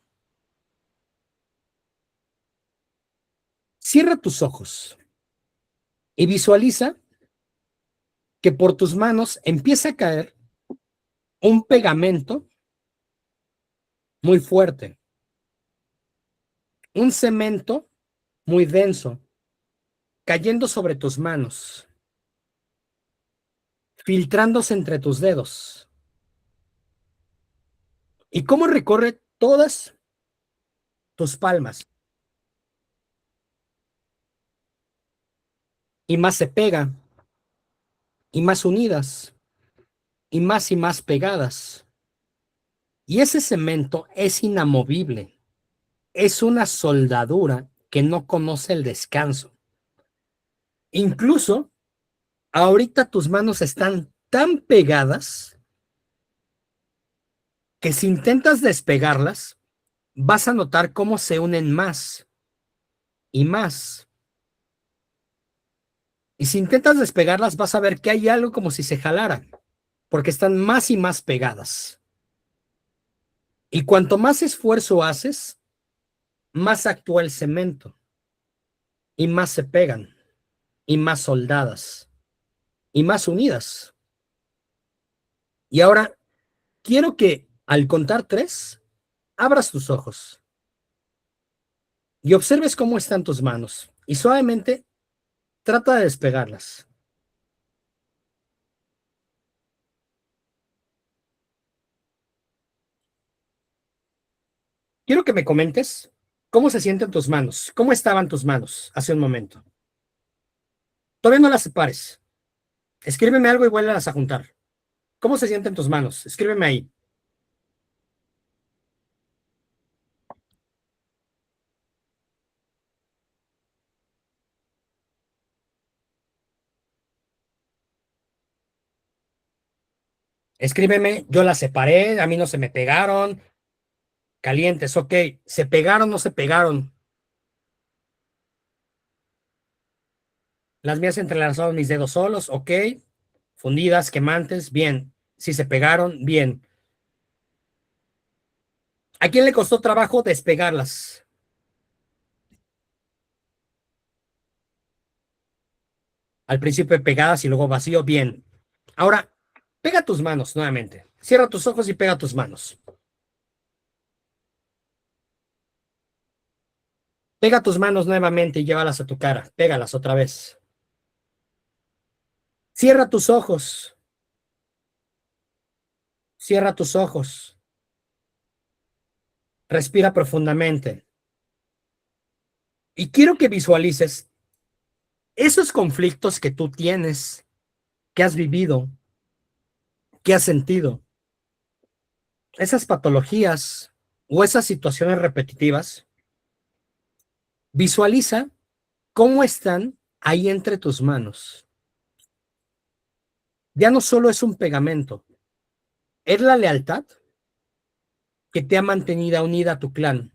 Cierra tus ojos y visualiza que por tus manos empieza a caer un pegamento muy fuerte, un cemento muy denso, cayendo sobre tus manos, filtrándose entre tus dedos. ¿Y cómo recorre todas tus palmas? Y más se pega, y más unidas, y más pegadas. Y ese cemento es inamovible. Es una soldadura que no conoce el descanso. Incluso, ahorita tus manos están tan pegadas que si intentas despegarlas, vas a notar cómo se unen más y más. Y si intentas despegarlas, vas a ver que hay algo como si se jalaran, porque están más y más pegadas. Y cuanto más esfuerzo haces, más actúa el cemento, y más se pegan, y más soldadas, y más unidas. Y ahora quiero que al contar 3, abras tus ojos y observes cómo están tus manos. Y suavemente trata de despegarlas. Quiero que me comentes cómo se sienten tus manos, cómo estaban tus manos hace un momento. Todavía no las separes. Escríbeme algo y vuélvelas a juntar. ¿Cómo se sienten tus manos? Escríbeme ahí. Escríbeme, yo las separé, a mí no se me pegaron. Calientes, ok. ¿Se pegaron o no se pegaron? Las mías entrelazaron mis dedos solos, ok. Fundidas, quemantes, bien. Si se pegaron, bien. ¿A quién le costó trabajo despegarlas? Al principio pegadas y luego vacío, bien. Ahora, pega tus manos nuevamente. Cierra tus ojos y pega tus manos. Pega tus manos nuevamente y llévalas a tu cara. Pégalas otra vez. Cierra tus ojos. Cierra tus ojos. Respira profundamente. Y quiero que visualices esos conflictos que tú tienes, que has vivido, que has sentido, esas patologías o esas situaciones repetitivas. Visualiza cómo están ahí entre tus manos. Ya no solo es un pegamento, es la lealtad que te ha mantenido unida a tu clan,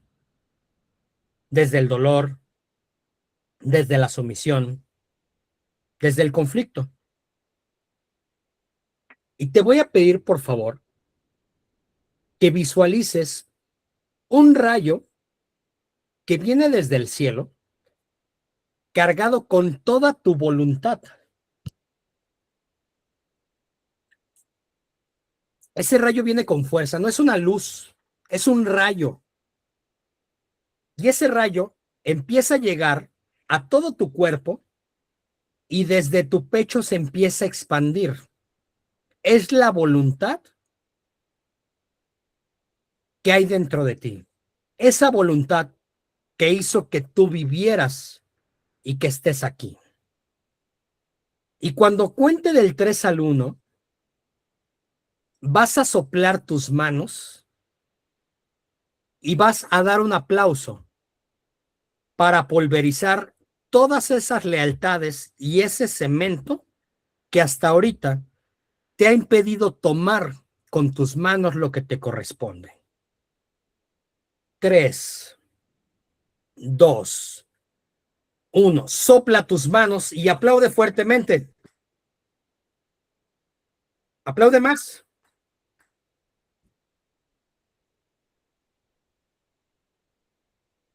desde el dolor, desde la sumisión, desde el conflicto. Y te voy a pedir, por favor, que visualices un rayo que viene desde el cielo, cargado con toda tu voluntad. Ese rayo viene con fuerza, no es una luz, es un rayo. Y ese rayo empieza a llegar a todo tu cuerpo y desde tu pecho se empieza a expandir. Es la voluntad que hay dentro de ti. Esa voluntad que hizo que tú vivieras y que estés aquí. Y cuando cuente del 3 al 1, vas a soplar tus manos y vas a dar un aplauso para pulverizar todas esas lealtades y ese cemento que hasta ahorita te ha impedido tomar con tus manos lo que te corresponde. 3, 2, 1. Sopla tus manos y aplaude fuertemente. Aplaude más.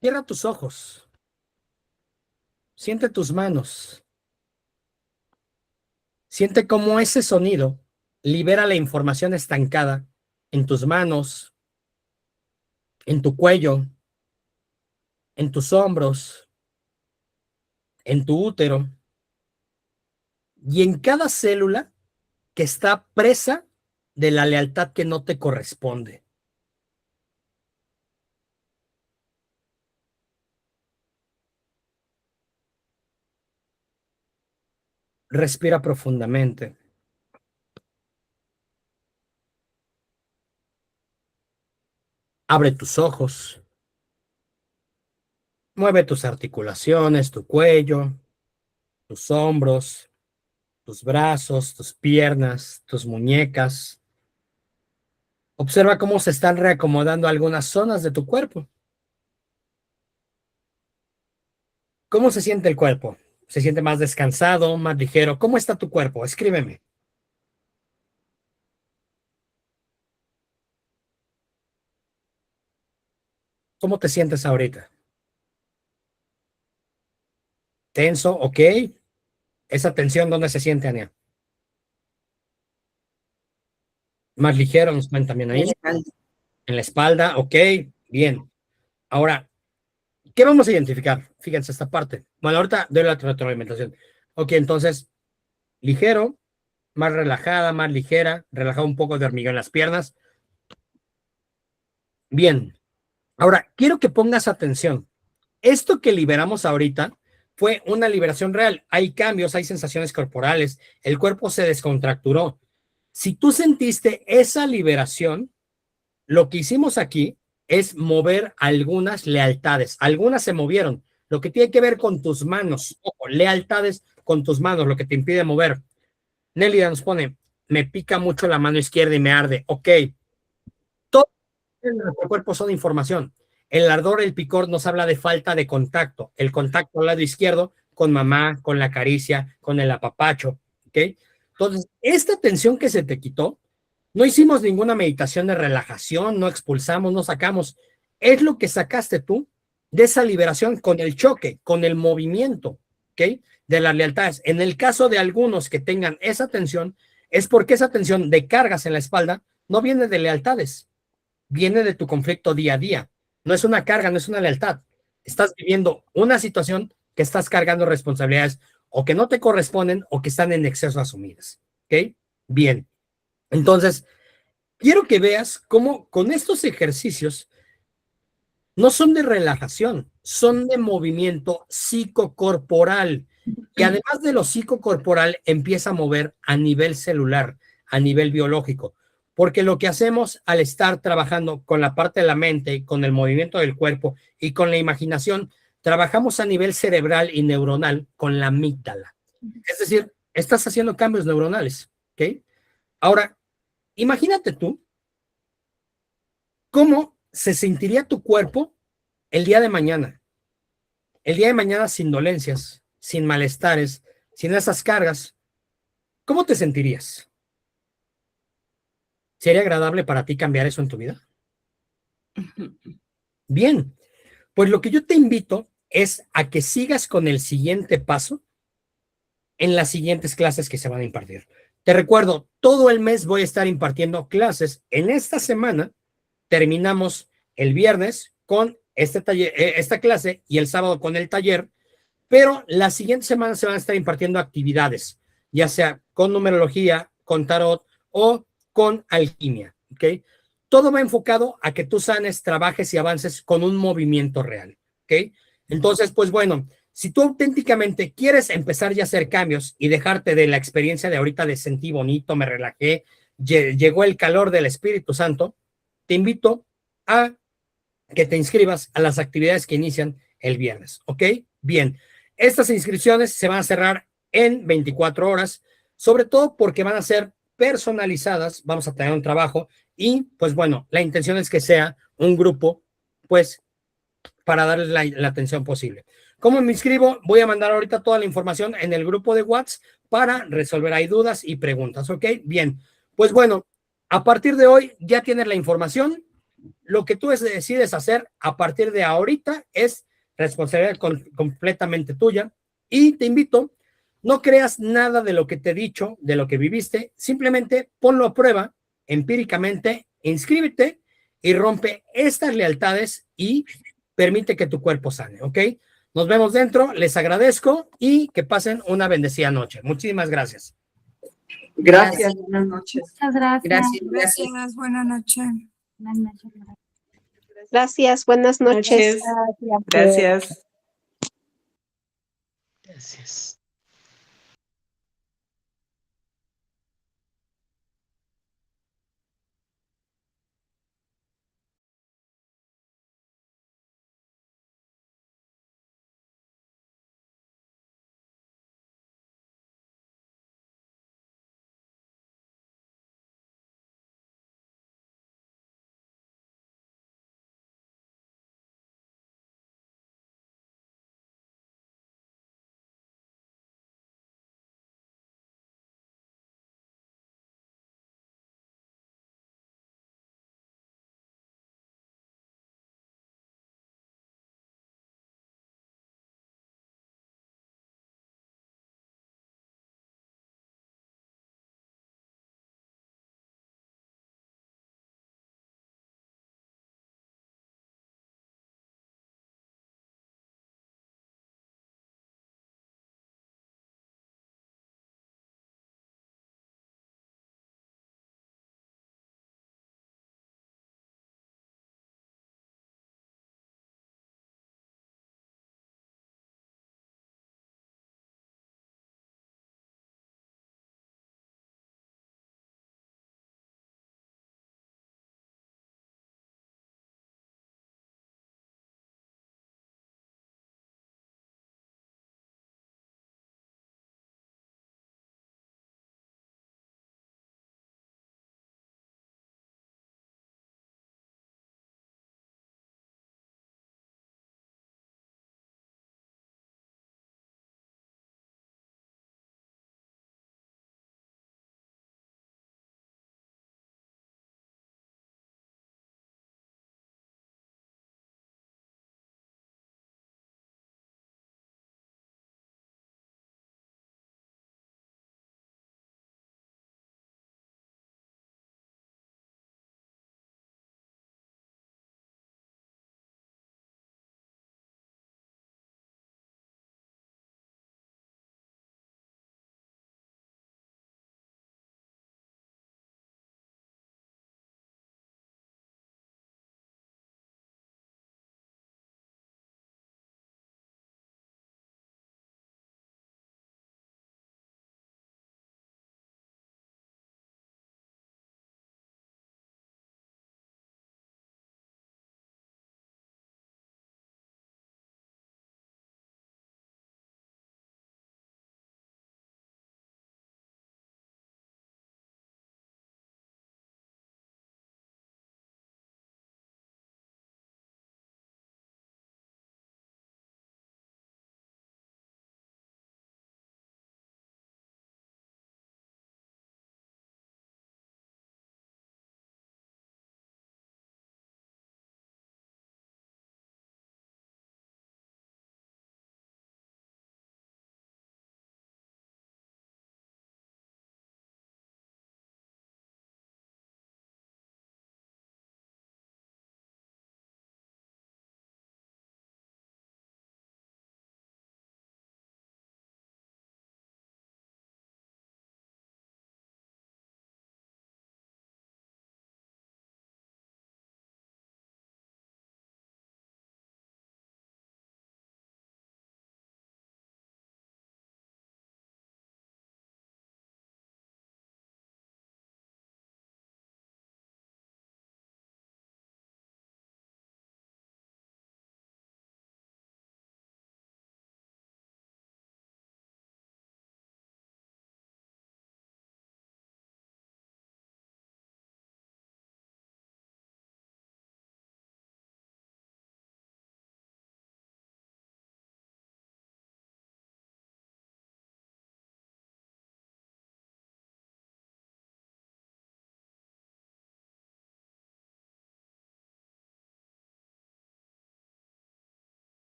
Cierra tus ojos. Siente tus manos. Siente cómo ese sonido libera la información estancada en tus manos, en tu cuello, en tus hombros, en tu útero y en cada célula que está presa de la lealtad que no te corresponde. Respira profundamente. Abre tus ojos. Mueve tus articulaciones, tu cuello, tus hombros, tus brazos, tus piernas, tus muñecas. Observa cómo se están reacomodando algunas zonas de tu cuerpo. ¿Cómo se siente el cuerpo? ¿Se siente más descansado, más ligero? ¿Cómo está tu cuerpo? Escríbeme. ¿Cómo te sientes ahorita? ¿Tenso? ¿Ok? ¿Esa tensión dónde se siente, Ania? Más ligero, nos ven también ahí. En la espalda, ok, bien. Ahora, ¿qué vamos a identificar? Fíjense esta parte. Bueno, ahorita doy la retroalimentación. Ok, entonces, ligero, más relajada, más ligera, relajado un poco de hormigueo en las piernas. Bien. Ahora, quiero que pongas atención. Esto que liberamos ahorita fue una liberación real. Hay cambios, hay sensaciones corporales, el cuerpo se descontracturó. Si tú sentiste esa liberación, lo que hicimos aquí es mover algunas lealtades. Algunas se movieron. Lo que tiene que ver con tus manos, ojo, lealtades con tus manos, lo que te impide mover. Nélida nos pone, me pica mucho la mano izquierda y me arde. Ok, todo en nuestro cuerpo son información. El ardor, el picor nos habla de falta de contacto. El contacto al lado izquierdo con mamá, con la caricia, con el apapacho. ¿Ok? Entonces, esta tensión que se te quitó, no hicimos ninguna meditación de relajación, no expulsamos, no sacamos. Es lo que sacaste tú de esa liberación con el choque, con el movimiento, ¿ok? De las lealtades. En el caso de algunos que tengan esa tensión, es porque esa tensión de cargas en la espalda no viene de lealtades, viene de tu conflicto día a día. No es una carga, no es una lealtad. Estás viviendo una situación que estás cargando responsabilidades o que no te corresponden o que están en exceso asumidas. ¿Ok? Bien. Entonces, quiero que veas cómo con estos ejercicios no son de relajación, son de movimiento psicocorporal. Y además de lo psicocorporal, empieza a mover a nivel celular, a nivel biológico. Porque lo que hacemos al estar trabajando con la parte de la mente, con el movimiento del cuerpo y con la imaginación, trabajamos a nivel cerebral y neuronal con la amígdala. Es decir, estás haciendo cambios neuronales. ¿Ok? Ahora, imagínate tú cómo se sentiría tu cuerpo el día de mañana. El día de mañana sin dolencias, sin malestares, sin esas cargas. ¿Cómo te sentirías? ¿Sería agradable para ti cambiar eso en tu vida? Bien, pues lo que yo te invito es a que sigas con el siguiente paso en las siguientes clases que se van a impartir. Te recuerdo, todo el mes voy a estar impartiendo clases. En esta semana terminamos el viernes con este taller, esta clase y el sábado con el taller, pero la siguiente semana se van a estar impartiendo actividades, ya sea con numerología, con tarot o con alquimia, ¿ok? Todo va enfocado a que tú sanes, trabajes y avances con un movimiento real, ¿ok? Entonces, pues bueno, si tú auténticamente quieres empezar ya a hacer cambios y dejarte de la experiencia de ahorita de sentí bonito, me relajé, llegó el calor del Espíritu Santo, te invito a que te inscribas a las actividades que inician el viernes, ¿ok? Bien, estas inscripciones se van a cerrar en 24 horas, sobre todo porque van a ser personalizadas, vamos a tener un trabajo y pues bueno, la intención es que sea un grupo pues para darles la atención posible. ¿Cómo me inscribo? Voy a mandar ahorita toda la información en el grupo de WhatsApp para resolver ahí dudas y preguntas, ¿ok? Bien, pues bueno, a partir de hoy ya tienes la información. Lo que tú decides hacer a partir de ahorita es responsabilidad completamente tuya y te invito, no creas nada de lo que te he dicho, de lo que viviste, simplemente ponlo a prueba empíricamente, inscríbete y rompe estas lealtades y permite que tu cuerpo sane, ¿ok? Nos vemos dentro, les agradezco y que pasen una bendecida noche. Muchísimas gracias. Gracias, buenas noches. Muchas gracias. Gracias, buenas noches. Buenas noches. Gracias, buenas noches. Gracias. Gracias. Gracias.